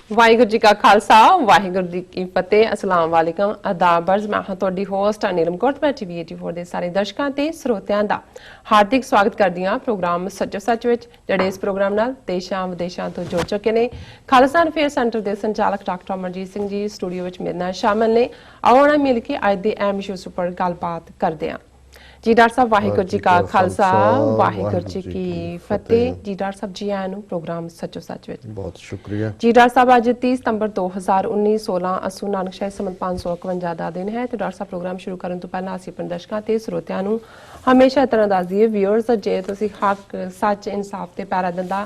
ਵਾਹਿਗੁਰੂ ਜੀ ਕਾ ਖਾਲਸਾ ਵਾਹਿਗੁਰੂ ਜੀ ਕੀ ਫਤਿਹ ਅਸਲਾਮ ਵਾਲੇਕਮ ਅਦਾਬਰਜ਼ ਮੈਂ ਹਾਂ ਤੁਹਾਡੀ ਹੋਸਟ ਨੀਲਮ ਕੋਟਪਾ ਟੀਵੀ 84 ਦੇ ਸਾਰੇ ਦਰਸ਼ਕਾਂ ਤੇ ਸਰੋਤਿਆਂ ਦਾ ਹਾਰਦਿਕ ਸਵਾਗਤ ਕਰਦੀ ਹਾਂ ਪ੍ਰੋਗਰਾਮ ਸੱਚੋ ਸੱਚ ਵਿੱਚ ਜਿਹੜੇ ਇਸ ਪ੍ਰੋਗਰਾਮ ਨਾਲ ਦੇਸ਼ਾਂ ਵਿਦੇਸ਼ਾਂ ਤੋਂ ਜੁੜ ਚੁੱਕੇ ਨੇ। ਖਾਲਸਾ ਅਫੇਅਰ ਸੈਂਟਰ ਦੇ ਸੰਚਾਲਕ ਡਾਕਟਰ ਅਮਰਜੀਤ ਸਿੰਘ ਜੀ ਸਟੂਡੀਓ ਵਿੱਚ ਮੇਰੇ ਨਾਲ ਸ਼ਾਮਲ ਨੇ। ਆਓ ਨਾ ਮਿਲ ਕੇ ਅੱਜ ਦੇ ਅਹਿਮ ਇਸ਼ੂਜ਼ ਉੱਪਰ ਗੱਲਬਾਤ ਕਰਦੇ ਹਾਂ। जी डॉक्टर साहब वाहिगुरू जी का खालसा वाहिगुरू जी की फतेह। जी डॉक्टर साहब जी आया नु प्रोग्राम सचो सच विच बहुत शुक्रिया जी। डॉक्टर साहब आज 30 सितंबर 2019 16 असू नानक शाही संमत 551 ਦਾ ਦਿਨ ਹੈ ਤੇ ਡਾਕਟਰ ਸਾਹਿਬ ਪ੍ਰੋਗਰਾਮ ਸ਼ੁਰੂ ਕਰਨ ਤੋਂ ਪਹਿਲਾਂ ਅਸੀਂ ਆਪਣੇ ਦਰਸ਼ਕਾਂ ਤੇ ਸਰੋਤਿਆਂ ਨੂੰ ਹਮੇਸ਼ਾ ਤਰ੍ਹਾਂ ਦੱਸ ਦਈਏ ਵਿਊਅਰਸ ਜੇ ਤੁਸੀਂ ਹੱਕ ਸੱਚ ਇਨਸਾਫ ਤੇ ਪੈਰਾ ਦਿੰਦਾ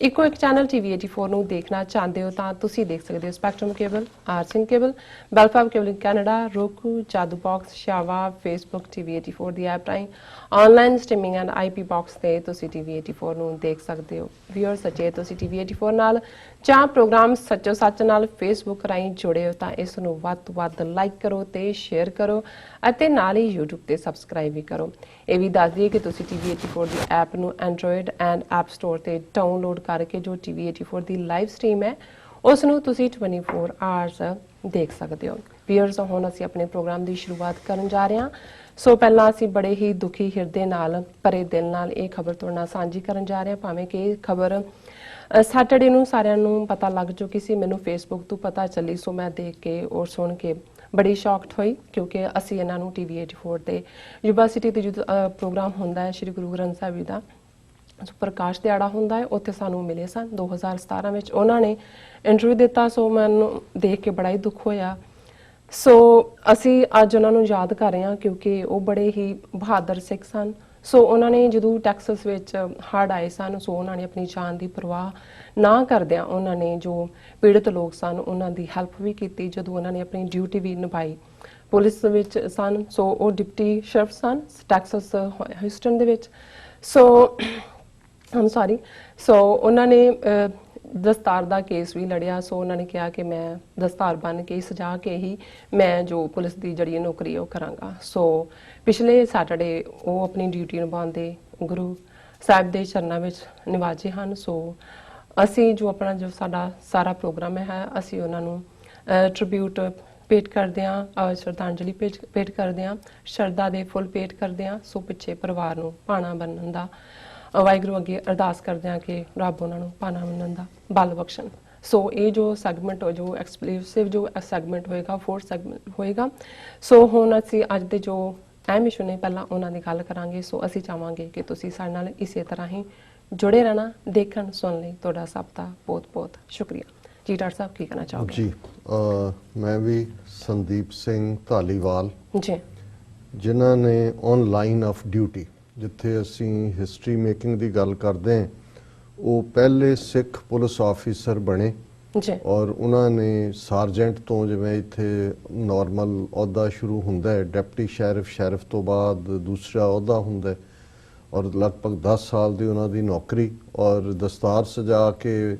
ਇੱਕੋ ਇੱਕ ਚੈਨਲ ਟੀਵੀ 84 ਨੂੰ ਦੇਖਣਾ ਚਾਹੁੰਦੇ ਹੋ ਤਾਂ ਤੁਸੀਂ ਦੇਖ ਸਕਦੇ ਹੋ ਸਪੈਕਟਰਮ ਕੇਬਲ, ਆਰਸਿਨ ਕੇਬਲ, ਬੈਲਫਾਬ cable in Canada, roku, Jadoo box, ਸ਼ਾਵਾ, ਫੇਸਬੁੱਕ ਟੀਵੀ 84 ਦੀ ਐਪ ਰਾਹੀਂ online streaming and IP box ਤੇ ਤੁਸੀਂ ਟੀਵੀ 84 ਨੂੰ ਦੇਖ ਸਕਦੇ ਹੋ। ਵਿਊਅਰਸ ਜੇ ਤੁਸੀਂ ਟੀਵੀ 84 ਨਾਲ ਜਾਂ ਪ੍ਰੋਗਰਾਮ ਸੱਚੋ ਸੱਚ ਨਾਲ ਫੇਸਬੁੱਕ ਰਾਹੀਂ ਜੁੜੇ ਹੋ ਤਾਂ ਇਸ ਨੂੰ ਵੱਧ ਤੋਂ ਵੱਧ ਲਾਈਕ ਕਰੋ ਤੇ ਸ਼ੇਅਰ ਕਰੋ ਅਤੇ ਨਾਲ ਹੀ YouTube ਤੇ ਸਬਸਕ੍ਰਾਈਬ ਵੀ ਕਰੋ। ਇਹ ਵੀ ਦੱਸ ਦਈਏ ਕਿ ਤੁਸੀਂ ਟੀਵੀ 84 ਦੀ ਐਪ ਨੂੰ ਐਂਡਰੋਇਡ ਐਂਡ ਐਪ ਸਟੋਰ ਤੇ ਡਾਊਨਲੋਡ ਕਰਕੇ ਜੋ ਟੀਵੀ 84 ਦੀ ਲਾਈਵ ਸਟ੍ਰੀਮ ਹੈ ਉਸ ਨੂੰ ਤੁਸੀਂ 24 ਆਵਰਸ ਦੇਖ ਸਕਦੇ ਹੋ। ਵੀਅਰਸ ਹੁਣ ਅਸੀਂ ਆਪਣੇ ਪ੍ਰੋਗਰਾਮ ਦੀ ਸ਼ੁਰੂਆਤ ਕਰਨ ਜਾ ਰਹੇ ਹਾਂ। ਸੋ ਪਹਿਲਾਂ ਅਸੀਂ ਬੜੇ ਹੀ ਦੁਖੀ ਹਿਰਦੇ ਨਾਲ ਭਰੇ ਦਿਲ ਨਾਲ ਇਹ ਖਬਰ ਤੁਹਾਡੇ ਨਾਲ ਸਾਂਝੀ ਕਰਨ ਜਾ ਰਹੇ ਹਾਂ। ਭਾਵੇਂ ਕਿ ਇਹ ਖਬਰ ਸੈਟਰਡੇ ਨੂੰ ਸਾਰਿਆਂ ਨੂੰ ਪਤਾ ਲੱਗ ਚੁੱਕੀ ਸੀ, ਮੈਨੂੰ ਫੇਸਬੁੱਕ ਤੋਂ ਪਤਾ ਚੱਲੀ। ਸੋ ਮੈਂ ਦੇਖ ਕੇ ਔਰ ਸੁਣ ਕੇ ਬੜੀ ਸ਼ੌਕਡ ਹੋਈ ਕਿਉਂਕਿ ਅਸੀਂ ਇਹਨਾਂ ਨੂੰ ਟੀਵੀ 84 ਤੇ ਯੂਨੀਵਰਸਿਟੀ ਤੇ ਜਦੋਂ ਪ੍ਰੋਗਰਾਮ ਹੁੰਦਾ ਹੈ ਸ਼੍ਰੀ ਗੁਰੂ ਗ੍ਰੰਥ ਸਾਹਿਬ ਜੀ ਦਾ ਪ੍ਰਕਾਸ਼ ਦਿਹਾੜਾ ਹੁੰਦਾ ਹੈ ਉੱਥੇ ਸਾਨੂੰ ਮਿਲੇ ਸਨ 2017 ਵਿੱਚ। ਉਹਨਾਂ ਨੇ ਇੰਟਰਵਿਊ ਦਿੱਤਾ ਸੋ ਮੈਨੂੰ ਦੇਖ ਕੇ ਬੜਾ ਹੀ ਦੁੱਖ ਹੋਇਆ। ਸੋ ਅਸੀਂ ਅੱਜ ਉਹਨਾਂ ਨੂੰ ਯਾਦ ਕਰ ਰਹੇ ਹਾਂ ਕਿਉਂਕਿ ਉਹ ਬੜੇ ਹੀ ਬਹਾਦਰ ਸਿੱਖ ਸਨ। ਸੋ ਉਹਨਾਂ ਨੇ ਜਦੋਂ ਟੈਕਸਸ ਵਿੱਚ ਹੜ੍ਹ ਆਏ ਸਨ ਸੋ ਉਹਨਾਂ ਨੇ ਆਪਣੀ ਜਾਨ ਦੀ ਪਰਵਾਹ ਨਾ ਕਰਦਿਆਂ ਉਹਨਾਂ ਨੇ ਜੋ ਪੀੜਤ ਲੋਕ ਸਨ ਉਹਨਾਂ ਦੀ ਹੈਲਪ ਵੀ ਕੀਤੀ। ਜਦੋਂ ਉਹਨਾਂ ਨੇ ਆਪਣੀ ਡਿਊਟੀ ਵੀ ਨਿਭਾਈ ਪੁਲਿਸ ਵਿੱਚ ਸਨ ਸੋ ਉਹ ਡਿਪਟੀ ਸ਼eriff ਸਨ ਟੈਕਸਸ ਹਿਊਸਟਨ ਦੇ ਵਿੱਚ। ਸੋ ਉਹਨਾਂ ਨੇ ਦਸਤਾਰ ਦਾ ਕੇਸ ਵੀ ਲੜਿਆ। ਸੋ ਉਹਨਾਂ ਨੇ ਕਿਹਾ ਕਿ ਮੈਂ ਦਸਤਾਰ ਬੰਨ ਕੇ ਸਜਾ ਕੇ ਹੀ ਮੈਂ ਜੋ ਪੁਲਿਸ ਦੀ ਜਿਹੜੀ ਨੌਕਰੀ ਹੈ ਉਹ ਕਰਾਂਗਾ। ਸੋ ਪਿਛਲੇ ਸੈਟਰਡੇ ਉਹ ਆਪਣੀ ਡਿਊਟੀ ਨਿਭਾਉਂਦੇ ਗੁਰੂ ਸਾਹਿਬ ਦੇ ਚਰਨਾਂ ਵਿੱਚ ਨਿਵਾਜੇ ਹਨ। ਸੋ ਅਸੀਂ ਜੋ ਆਪਣਾ ਜੋ ਸਾਡਾ ਸਾਰਾ ਪ੍ਰੋਗਰਾਮ ਹੈ ਅਸੀਂ ਉਹਨਾਂ ਨੂੰ ਟ੍ਰਿਬਿਊਟ ਭੇਟ ਕਰਦੇ ਹਾਂ, ਸ਼ਰਧਾਂਜਲੀ ਭੇਟ ਕਰਦੇ ਹਾਂ, ਸ਼ਰਧਾ ਦੇ ਫੁੱਲ ਭੇਟ ਕਰਦੇ ਹਾਂ। ਸੋ ਪਿੱਛੇ ਪਰਿਵਾਰ ਨੂੰ ਭਾਣਾ ਬੰਨਣ ਦਾ ਵਾਹਿਗੁਰੂ ਅੱਗੇ ਅਰਦਾਸ ਕਰਦੇ ਹਾਂ ਕਿ ਰੱਬ ਉਹਨਾਂ ਨੂੰ ਭਾਣਾ ਬੰਨਣ ਦਾ ਬਲ ਬਖਸ਼ਣ। ਸੋ ਇਹ ਜੋ ਸੈਗਮੈਂਟ ਜੋ ਐਕਸਕਲੂਸਿਵ ਜੋ ਸੈਗਮੈਂਟ ਹੋਏਗਾ 4th ਸੈਗਮੈਂਟ ਹੋਏਗਾ। ਸੋ ਹੁਣ ਅਸੀਂ ਅੱਜ ਦੇ ਜੋ ਅਹਿਮ ਇਸ਼ੂ ਨੇ ਪਹਿਲਾਂ ਉਹਨਾਂ ਦੀ ਗੱਲ ਕਰਾਂਗੇ। ਸੋ ਅਸੀਂ ਚਾਹਾਂਗੇ ਕਿ ਤੁਸੀਂ ਸਾਡੇ ਨਾਲ ਇਸੇ ਤਰ੍ਹਾਂ ਹੀ ਜੁੜੇ ਰਹਿਣਾ। ਦੇਖਣ ਸੁਣਨ ਲਈ ਤੁਹਾਡਾ ਸਭ ਦਾ ਬਹੁਤ ਬਹੁਤ ਸ਼ੁਕਰੀਆ। ਜੀ ਡਾਕਟਰ ਸਾਹਿਬ ਕੀ ਕਹਿਣਾ ਚਾਹੋਗੇ? ਜੀ ਮੈਂ ਵੀ ਸੰਦੀਪ ਸਿੰਘ ਧਾਲੀਵਾਲ ਜੀ ਜਿਨ੍ਹਾਂ ਨੇ ਔਨਲਾਈਨ ਆਫ ਡਿਊਟੀ ਜਿੱਥੇ ਅਸੀਂ ਹਿਸਟਰੀ ਮੇਕਿੰਗ ਦੀ ਗੱਲ ਕਰਦੇ ਹਾਂ ਉਹ ਪਹਿਲੇ ਸਿੱਖ ਪੁਲਿਸ ਆਫੀਸਰ ਬਣੇ ਜੀ ਔਰ ਉਹਨਾਂ ਨੇ ਸਾਰਜੈਂਟ ਤੋਂ ਜਿਵੇਂ ਇੱਥੇ ਨਾਰਮਲ ਅਹੁਦਾ ਸ਼ੁਰੂ ਹੁੰਦਾ ਹੈ ਡਿਪਟੀ ਸ਼eriff ਤੋਂ ਬਾਅਦ ਦੂਸਰਾ ਅਹੁਦਾ ਹੁੰਦਾ ਹੈ ਔਰ ਲਗਭਗ 10 ਸਾਲ ਦੀ ਉਹਨਾਂ ਦੀ ਨੌਕਰੀ ਔਰ ਦਸਤਾਰ ਸਜਾ ਕੇ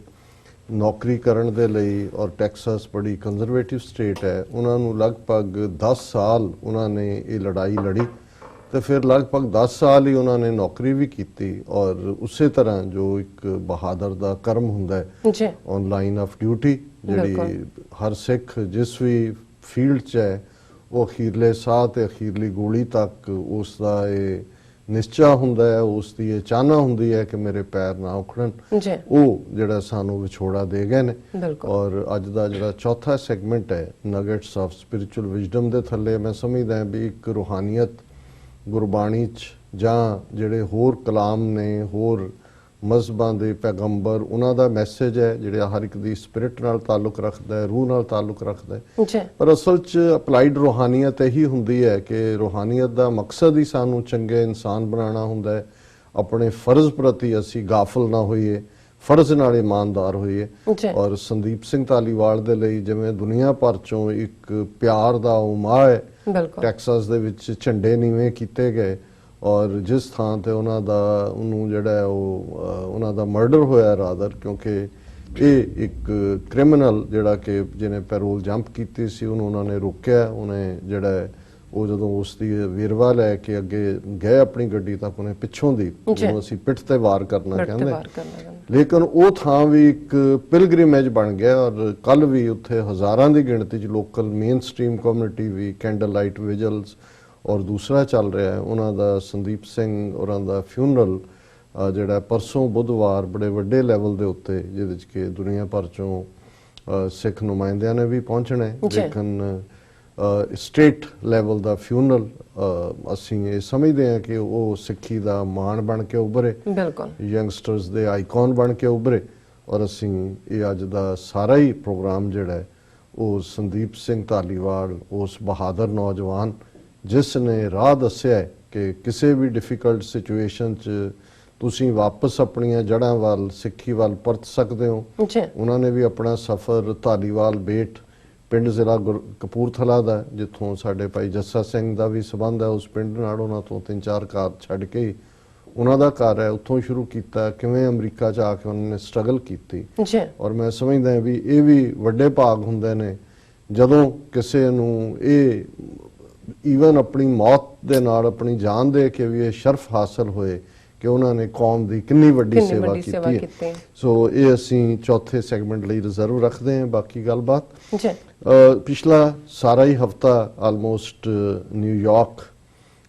ਨੌਕਰੀ ਕਰਨ ਦੇ ਲਈ ਔਰ ਟੈਕਸਸ ਬੜੀ ਕੰਜ਼ਰਵੇਟਿਵ ਸਟੇਟ ਹੈ ਉਹਨਾਂ ਨੂੰ ਲਗਭਗ 10 ਸਾਲ ਉਹਨਾਂ ਨੇ ਇਹ ਲੜਾਈ ਲੜੀ ਤੇ ਫਿਰ ਲਗਭਗ 10 ਸਾਲ ਹੀ ਉਹਨਾਂ ਨੇ ਨੌਕਰੀ ਵੀ ਕੀਤੀ ਔਰ ਉਸੇ ਤਰ੍ਹਾਂ ਜੋ ਇੱਕ ਬਹਾਦਰ ਦਾ ਕਰਮ ਹੁੰਦਾ ਹੈ ਜੀ ਆਨਲਾਈਨ ਆਫ ਡਿਊਟੀ ਜਿਹੜੀ ਹਰ ਸਿੱਖ ਜਿਸ ਵੀ ਫੀਲਡ 'ਚ ਹੈ ਉਹ ਅਖੀਰਲੇ ਸਾਹ ਤੇ ਅਖੀਰਲੀ ਗੋਲੀ ਤੱਕ ਉਸ ਦਾ ਇਹ ਨਿਸ਼ਚਾ ਹੁੰਦਾ ਹੈ ਉਸ ਦੀ ਇਹ ਚਾਹਨਾ ਹੁੰਦੀ ਹੈ ਕਿ ਮੇਰੇ ਪੈਰ ਨਾ ਉਖੜਨ। ਉਹ ਜਿਹੜਾ ਸਾਨੂੰ ਵਿਛੋੜਾ ਦੇ ਗਏ ਨੇ ਔਰ ਅੱਜ ਦਾ ਜਿਹੜਾ ਚੌਥਾ ਸੈਗਮੈਂਟ ਹੈ ਨਗੇਟਸ ਆਫ ਸਪਿਰਿਚੁਅਲ ਵਿਜ਼ਡਮ ਦੇ ਥੱਲੇ ਮੈਂ ਸਮਝਦਾ ਵੀ ਇੱਕ ਰੂਹਾਨੀਅਤ ਗੁਰਬਾਣੀ 'ਚ ਜਾਂ ਜਿਹੜੇ ਹੋਰ ਕਲਾਮ ਨੇ ਹੋਰ ਮਜ਼ਹਬਾਂ ਦੇ ਪੈਗੰਬਰ ਉਹਨਾਂ ਦਾ ਮੈਸੇਜ ਹੈ ਜਿਹੜਾ ਹਰ ਇੱਕ ਦੀ ਸਪਿਰਿਟ ਨਾਲ ਤਾਲੁਕ ਰੱਖਦਾ ਹੈ ਰੂਹ ਨਾਲ ਤਾਲੁਕ ਰੱਖਦਾ ਹੈ। ਪਰ ਅਸਲ 'ਚ ਅਪਲਾਈਡ ਰੂਹਾਨੀਅਤ ਇਹੀ ਹੁੰਦੀ ਹੈ ਕਿ ਰੂਹਾਨੀਅਤ ਦਾ ਮਕਸਦ ਹੀ ਸਾਨੂੰ ਚੰਗੇ ਇਨਸਾਨ ਬਣਾਉਣਾ ਹੁੰਦਾ ਹੈ। ਆਪਣੇ ਫਰਜ਼ ਪ੍ਰਤੀ ਅਸੀਂ ਗਾਫਲ ਨਾ ਹੋਈਏ ਫਰਜ਼ ਨਾਲ ਇਮਾਨਦਾਰ ਹੋਈਏ। ਔਰ ਸੰਦੀਪ ਸਿੰਘ ਧਾਲੀਵਾਲ ਦੇ ਲਈ ਜਿਵੇਂ ਦੁਨੀਆ ਭਰ ਚੋਂ ਇੱਕ ਪਿਆਰ ਦਾ ਉਮਾਹ ਹੈ ਟੈਕਸਸ ਦੇ ਵਿੱਚ ਝੰਡੇ ਨੀਵੇਂ ਕੀਤੇ ਗਏ ਔਰ ਜਿਸ ਥਾਂ ਤੇ ਉਹਨਾਂ ਦਾ ਉਹਨੂੰ ਜਿਹੜਾ ਉਹ ਉਹਨਾਂ ਦਾ ਮਰਡਰ ਹੋਇਆ ਰਾਦਰ ਕਿਉਂਕਿ ਇਹ ਇੱਕ ਕ੍ਰਿਮੀਨਲ ਜਿਹੜਾ ਕਿ ਜਿਹਨੇ ਪੈਰੋਲ ਜੰਪ ਕੀਤੀ ਸੀ ਉਹਨੂੰ ਉਹਨਾਂ ਨੇ ਰੋਕਿਆ ਉਹਨੇ ਜਿਹੜਾ ਉਹ ਜਦੋਂ ਉਸ ਦੀ ਵੇਰਵਾ ਲੈ ਕੇ ਅੱਗੇ ਗਏ ਆਪਣੀ ਗੱਡੀ ਤੱਕ, ਉਹਨੇ ਪਿੱਛੋਂ ਦੀ ਜਿਹਨੂੰ ਅਸੀਂ ਪਿੱਠ ਤੇ ਵਾਰ ਕਰਨਾ ਕਹਿੰਦੇ, ਲੇਕਿਨ ਉਹ ਥਾਂ ਵੀ ਇੱਕ ਪਿਲਗ੍ਰਿਮੇਜ ਬਣ ਗਿਆ। ਔਰ ਕੱਲ ਵੀ ਉੱਥੇ ਹਜ਼ਾਰਾਂ ਦੀ ਗਿਣਤੀ 'ਚ ਲੋਕਲ ਮੇਨ ਸਟ੍ਰੀਮ ਕਮਿਊਨਿਟੀ ਵੀ ਕੈਂਡਲ ਲਾਈਟ ਵਿਜਲਸ, ਔਰ ਦੂਸਰਾ ਚੱਲ ਰਿਹਾ ਹੈ ਉਹਨਾਂ ਦਾ ਸੰਦੀਪ ਸਿੰਘ ਉਹਨਾਂ ਦਾ ਫਿਊਨਰਲ ਜਿਹੜਾ ਪਰਸੋਂ ਬੁੱਧਵਾਰ ਬੜੇ ਵੱਡੇ ਲੈਵਲ ਦੇ ਉੱਤੇ, ਜਿਹਦੇ 'ਚ ਕਿ ਦੁਨੀਆ ਭਰ ਚੋਂ ਸਿੱਖ ਨੁਮਾਇੰਦਿਆਂ ਨੇ ਵੀ ਪਹੁੰਚਣਾ ਹੈ। ਲੇਕਿਨ ਸਟੇਟ ਲੈਵਲ ਦਾ ਫਿਊਨਰਲ ਅਸੀਂ ਇਹ ਸਮਝਦੇ ਹਾਂ ਕਿ ਉਹ ਸਿੱਖੀ ਦਾ ਮਾਣ ਬਣ ਕੇ ਉੱਭਰੇ, ਬਿਲਕੁਲ ਯੰਗਸਟਰਸ ਦੇ ਆਈਕਨ ਬਣ ਕੇ ਉੱਭਰੇ। ਔਰ ਅਸੀਂ ਇਹ ਅੱਜ ਦਾ ਸਾਰਾ ਹੀ ਪ੍ਰੋਗਰਾਮ ਜਿਹੜਾ ਹੈ ਉਹ ਸੰਦੀਪ ਸਿੰਘ ਧਾਲੀਵਾਲ, ਉਸ ਬਹਾਦਰ ਨੌਜਵਾਨ ਜਿਸ ਨੇ ਰਾਹ ਦੱਸਿਆ ਹੈ ਕਿ ਕਿਸੇ ਵੀ ਡਿਫਿਕਲਟ ਸਿਚੁਏਸ਼ਨ 'ਚ ਤੁਸੀਂ ਵਾਪਸ ਆਪਣੀਆਂ ਜੜ੍ਹਾਂ ਵੱਲ, ਸਿੱਖੀ ਵੱਲ ਪਰਤ ਸਕਦੇ ਹੋ। ਉਹਨਾਂ ਨੇ ਵੀ ਆਪਣਾ ਸਫ਼ਰ ਧਾਲੀਵਾਲ ਬੇਟ ਪਿੰਡ ਜ਼ਿਲ੍ਹਾ ਕਪੂਰਥਲਾ ਦਾ, ਜਿੱਥੋਂ ਸਾਡੇ ਭਾਈ ਜੱਸਾ ਸਿੰਘ ਦਾ ਵੀ ਸੰਬੰਧ ਹੈ ਉਸ ਪਿੰਡ ਨਾਲ, ਉਹਨਾਂ ਤੋਂ 3-4 ਘਰ ਛੱਡ ਕੇ ਉਹਨਾਂ ਦਾ ਘਰ ਹੈ, ਉੱਥੋਂ ਸ਼ੁਰੂ ਕੀਤਾ। ਕਿਵੇਂ ਅਮਰੀਕਾ 'ਚ ਆ ਕੇ ਉਹਨਾਂ ਨੇ ਸਟਰਗਲ ਕੀਤੀ। ਔਰ ਮੈਂ ਸਮਝਦਾ ਵੀ ਇਹ ਵੀ ਵੱਡੇ ਭਾਗ ਹੁੰਦੇ ਨੇ ਜਦੋਂ ਕਿਸੇ ਨੂੰ ਇਹ ਈਵਨ ਆਪਣੀ ਮੌਤ ਦੇ ਨਾਲ ਆਪਣੀ ਜਾਨ ਦੇ ਕੇ ਵੀ ਇਹ ਸ਼ਰਫ ਹਾਸਲ ਹੋਏ ਕਿ ਉਹਨਾਂ ਨੇ ਕੌਮ ਦੀ ਕਿੰਨੀ ਵੱਡੀ ਸੇਵਾ ਕੀਤੀ ਹੈ। ਸੋ ਇਹ ਅਸੀਂ ਚੌਥੇ ਸੈਗਮੈਂਟ ਲਈ ਰਿਜ਼ਰਵ ਰੱਖਦੇ ਹਾਂ। ਬਾਕੀ ਗੱਲਬਾਤ ਪਿਛਲਾ ਸਾਰਾ ਹੀ ਹਫਤਾ ਆਲਮੋਸਟ ਨਿਊਯਾਰਕ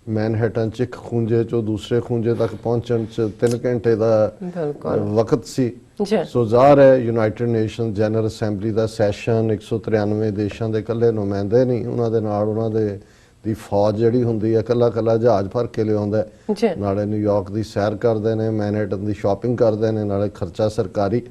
ਮੈਨਹਟਨ 'ਚ ਇੱਕ ਖੂੰਜੇ 'ਚੋਂ ਦੂਸਰੇ ਖੂੰਜੇ ਤੱਕ ਪਹੁੰਚਣ 'ਚ 3 ਘੰਟੇ ਦਾ ਵਕਤ ਸੀ। ਸੋ ਜ਼ਾਹਰ ਹੈ ਯੂਨਾਈਟਿਡ ਨੇਸ਼ਨ ਜਨਰਲ ਅਸੈਂਬਲੀ ਦਾ ਸੈਸ਼ਨ 193 ਦੇਸ਼ਾਂ ਦੇ ਇਕੱਲੇ ਨੁਮਾਇੰਦੇ ਨਹੀਂ, ਉਹਨਾਂ ਦੇ ਨਾਲ ਉਹਨਾਂ ਦੇ ਦੀ ਫੌਜ ਜਿਹੜੀ ਹੁੰਦੀ ਹੈ ਕੱਲਾ ਜਹਾਜ਼ ਭਰ ਕੇ ਲਿਆਉਂਦਾ, ਨਾਲੇ ਨਿਊਯਾਰਕ ਦੀ ਸੈਰ ਕਰਦੇ ਨੇ, ਮੈਨਹਟਨ ਦੀ ਸ਼ਾਪਿੰਗ ਕਰਦੇ ਨੇ, ਨਾਲੇ ਖਰਚਾ ਸਰਕਾਰੀ।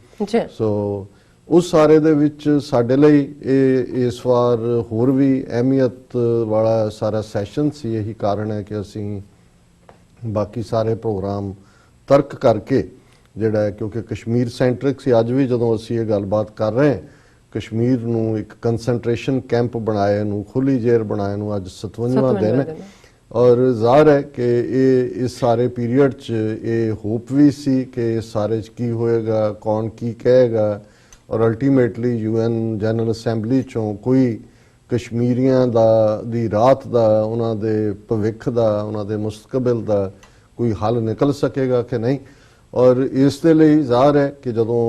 ਸੋ ਉਸ ਸਾਰੇ ਦੇ ਵਿੱਚ ਸਾਡੇ ਲਈ ਇਹ ਇਸ ਵਾਰ ਹੋਰ ਵੀ ਅਹਿਮੀਅਤ ਵਾਲਾ ਸਾਰਾ ਸੈਸ਼ਨ ਸੀ। ਇਹੀ ਕਾਰਨ ਹੈ ਕਿ ਅਸੀਂ ਬਾਕੀ ਸਾਰੇ ਪ੍ਰੋਗਰਾਮ ਤਰਕ ਕਰਕੇ ਜਿਹੜਾ ਹੈ, ਕਿਉਂਕਿ ਕਸ਼ਮੀਰ ਸੈਂਟਰਿਕ ਸੀ, ਅੱਜ ਵੀ ਜਦੋਂ ਅਸੀਂ ਇਹ ਗੱਲਬਾਤ ਕਰ ਰਹੇ ਹਾਂ ਕਸ਼ਮੀਰ ਨੂੰ ਇੱਕ ਕੰਸੈਂਟਰੇਸ਼ਨ ਕੈਂਪ ਬਣਾਏ ਨੂੰ, ਖੁੱਲੀ ਜੇਲ੍ਹ ਬਣਾਏ ਨੂੰ ਅੱਜ 57ਵਾਂ ਦਿਨ ਹੈ। ਔਰ ਜ਼ਾਹਰ ਹੈ ਕਿ ਇਹ ਇਸ ਸਾਰੇ ਪੀਰੀਅਡ 'ਚ ਇਹ ਹੋਪ ਵੀ ਸੀ ਕਿ ਇਸ ਸਾਰੇ 'ਚ ਕੀ ਹੋਏਗਾ, ਕੌਣ ਕੀ ਕਹੇਗਾ, ਔਰ ਅਲਟੀਮੇਟਲੀ UN ਜਨਰਲ ਅਸੈਂਬਲੀ 'ਚੋਂ ਕੋਈ ਕਸ਼ਮੀਰੀਆਂ ਦੀ ਰਾਤ ਦਾ, ਉਹਨਾਂ ਦੇ ਭਵਿੱਖ ਦਾ, ਉਹਨਾਂ ਦੇ ਮੁਸਤਕਬਲ ਦਾ ਕੋਈ ਹੱਲ ਨਿਕਲ ਸਕੇਗਾ ਕਿ ਨਹੀਂ। ਔਰ ਇਸ ਦੇ ਲਈ ਜ਼ਾਹਰ ਹੈ ਕਿ ਜਦੋਂ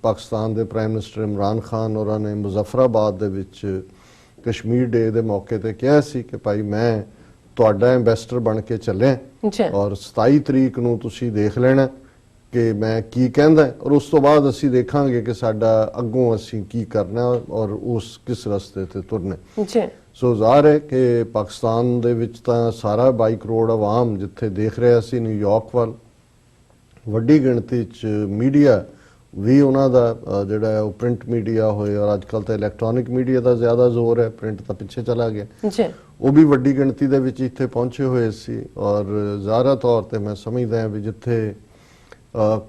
ਪਾਕਿਸਤਾਨ ਦੇ ਪ੍ਰਾਈਮ ਮਿਨਿਸਟਰ ਇਮਰਾਨ ਖਾਨ ਹੋਰਾਂ ਨੇ ਮੁਜ਼ੱਫਰਾਬਾਦ ਦੇ ਵਿੱਚ ਕਸ਼ਮੀਰ ਡੇ ਦੇ ਮੌਕੇ ਤੇ ਕਿਹਾ ਸੀ ਕਿ ਭਾਈ ਮੈਂ ਤੁਹਾਡਾ ਐਂਬੈਸਡਰ ਬਣ ਕੇ ਚੱਲਿਆ ਔਰ 27 ਤਰੀਕ ਨੂੰ ਤੁਸੀਂ ਦੇਖ ਲੈਣਾ ਕਿ ਮੈਂ ਕੀ ਕਹਿੰਦਾ, ਔਰ ਉਸ ਤੋਂ ਬਾਅਦ ਅਸੀਂ ਦੇਖਾਂਗੇ ਕਿ ਸਾਡਾ ਅੱਗੋਂ ਅਸੀਂ ਕੀ ਕਰਨਾ ਔਰ ਉਸ ਕਿਸ ਰਸਤੇ ਤੇ ਤੁਰਨਾ। ਸੋ ਜ਼ਾਹਰ ਹੈ ਕਿ ਪਾਕਿਸਤਾਨ ਦੇ ਵਿੱਚ ਤਾਂ ਸਾਰਾ 22 ਕਰੋੜ ਆਵਾਮ ਜਿੱਥੇ ਦੇਖ ਰਿਹਾ ਸੀ ਨਿਊਯਾਰਕ ਵੱਲ, ਵੱਡੀ ਗਿਣਤੀ 'ਚ ਮੀਡੀਆ ਵੀ ਉਹਨਾਂ ਦਾ ਜਿਹੜਾ ਹੈ ਉਹ ਪ੍ਰਿੰਟ ਮੀਡੀਆ ਹੋਏ, ਔਰ ਅੱਜ ਕੱਲ੍ਹ ਤਾਂ ਇਲੈਕਟ੍ਰੋਨਿਕ ਮੀਡੀਆ ਦਾ ਜ਼ਿਆਦਾ ਜ਼ੋਰ ਹੈ, ਪ੍ਰਿੰਟ ਤਾਂ ਪਿੱਛੇ ਚਲਾ ਗਿਆ, ਉਹ ਵੀ ਵੱਡੀ ਗਿਣਤੀ ਦੇ ਵਿੱਚ ਇੱਥੇ ਪਹੁੰਚੇ ਹੋਏ ਸੀ। ਔਰ ਜ਼ਾਹਰਾ ਤੌਰ ਤੇ ਮੈਂ ਸਮਝਦਾ ਹਾਂ ਵੀ ਜਿੱਥੇ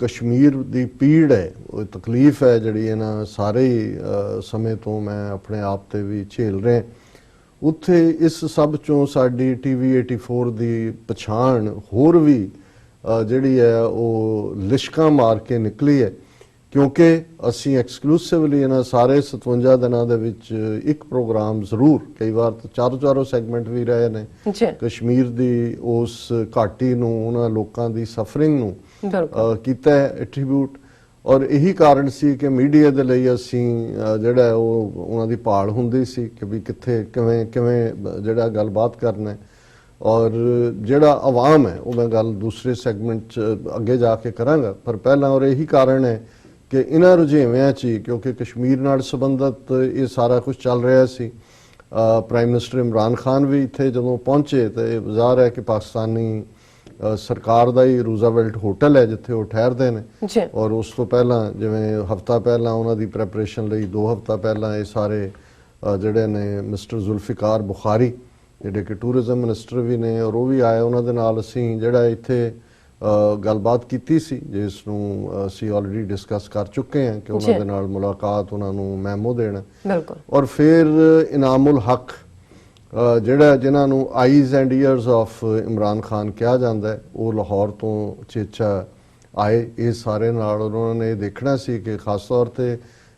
ਕਸ਼ਮੀਰ ਦੀ ਪੀੜ ਹੈ, ਉਹ ਤਕਲੀਫ ਹੈ ਜਿਹੜੀ ਇਹਨਾਂ ਸਾਰੇ ਸਮੇਂ ਤੋਂ ਮੈਂ ਆਪਣੇ ਆਪ ਤੇ ਵੀ ਝੇਲ ਰਿਹਾ, ਉੱਥੇ ਇਸ ਸਭ ਚੋਂ ਸਾਡੀ TV 84 ਦੀ ਪਛਾਣ ਹੋਰ ਵੀ ਜਿਹੜੀ ਹੈ ਉਹ ਲਿਸ਼ਕਾਂ ਮਾਰ ਕੇ ਨਿਕਲੀ ਹੈ, ਕਿਉਂਕਿ ਅਸੀਂ ਐਕਸਕਲੂਸਿਵਲੀ ਇਹਨਾਂ ਸਾਰੇ 57 ਦਿਨਾਂ ਦੇ ਵਿੱਚ ਇੱਕ ਪ੍ਰੋਗਰਾਮ ਜ਼ਰੂਰ, ਕਈ ਵਾਰ ਤਾਂ ਚਾਰੋਂ ਸੈਗਮੈਂਟ ਵੀ ਰਹੇ ਨੇ, ਕਸ਼ਮੀਰ ਦੀ ਉਸ ਘਾਟੀ ਨੂੰ, ਉਹਨਾਂ ਲੋਕਾਂ ਦੀ ਸਫਰਿੰਗ ਨੂੰ ਕੀਤਾ ਹੈ ਐਟਰੀਬਿਊਟ। ਔਰ ਇਹੀ ਕਾਰਨ ਸੀ ਕਿ ਮੀਡੀਆ ਦੇ ਲਈ ਅਸੀਂ ਜਿਹੜਾ ਉਹ ਉਹਨਾਂ ਦੀ ਭਾਲ ਹੁੰਦੀ ਸੀ ਕਿ ਵੀ ਕਿੱਥੇ ਕਿਵੇਂ ਜਿਹੜਾ ਗੱਲਬਾਤ ਕਰਨਾ ਹੈ। ਔਰ ਜਿਹੜਾ ਆਵਾਮ ਹੈ ਉਹ ਮੈਂ ਗੱਲ ਦੂਸਰੇ ਸੈਗਮੈਂਟ 'ਚ ਅੱਗੇ ਜਾ ਕੇ ਕਰਾਂਗਾ, ਪਰ ਪਹਿਲਾਂ ਔਰ ਇਹੀ ਕਾਰਨ ਹੈ ਕਿ ਇਹਨਾਂ ਰੁਝੇਵਿਆਂ 'ਚ, ਕਿਉਂਕਿ ਕਸ਼ਮੀਰ ਨਾਲ ਸੰਬੰਧਿਤ ਇਹ ਸਾਰਾ ਕੁਝ ਚੱਲ ਰਿਹਾ ਸੀ, ਪ੍ਰਾਈਮ ਮਿਨਿਸਟਰ ਇਮਰਾਨ ਖਾਨ ਵੀ ਇੱਥੇ ਜਦੋਂ ਪਹੁੰਚੇ ਤੇ ਜ਼ਾਹਰ ਹੈ ਕਿ ਪਾਕਿਸਤਾਨੀ ਸਰਕਾਰ ਦਾ ਹੀ ਰੂਜ਼ਾਵੈਲਟ ਹੋਟਲ ਹੈ ਜਿੱਥੇ ਉਹ ਠਹਿਰਦੇ ਨੇ, ਔਰ ਉਸ ਤੋਂ ਪਹਿਲਾਂ ਜਿਵੇਂ ਹਫਤਾ ਪਹਿਲਾਂ ਉਹਨਾਂ ਦੀ ਪ੍ਰੈਪਰੇਸ਼ਨ ਲਈ 2 ਹਫ਼ਤਾ ਪਹਿਲਾਂ ਇਹ ਸਾਰੇ ਜਿਹੜੇ ਨੇ ਮਿਸਟਰ ਜ਼ੁਲਫਿਕਾਰ ਬੁਖਾਰੀ ਜਿਹੜੇ ਕਿ ਟੂਰਿਜ਼ਮ ਮਿਨਿਸਟਰ ਵੀ ਨੇ, ਔਰ ਉਹ ਵੀ ਆਏ, ਉਹਨਾਂ ਦੇ ਨਾਲ ਅਸੀਂ ਜਿਹੜਾ ਇੱਥੇ ਗੱਲਬਾਤ ਕੀਤੀ ਸੀ, ਜਿਸ ਨੂੰ ਅਸੀਂ ਆਲਰੇਡੀ ਡਿਸਕਸ ਕਰ ਚੁੱਕੇ ਹਾਂ ਕਿ ਉਹਨਾਂ ਦੇ ਨਾਲ ਮੁਲਾਕਾਤ, ਉਹਨਾਂ ਨੂੰ ਮੈਮੋ ਦੇਣਾ। ਔਰ ਫਿਰ ਇਨਾਮੁਲ ਹਕ ਜਿਹੜਾ ਜਿਨ੍ਹਾਂ ਨੂੰ eyes and ears of Imran Khan ਕਿਹਾ ਜਾਂਦਾ, ਉਹ ਲਾਹੌਰ ਤੋਂ ਚੇਚਾ ਆਏ। ਇਹ ਸਾਰੇ ਨਾਲ ਉਹਨਾਂ ਨੇ ਦੇਖਣਾ ਸੀ ਕਿ ਖਾਸ ਤੌਰ ਤੇ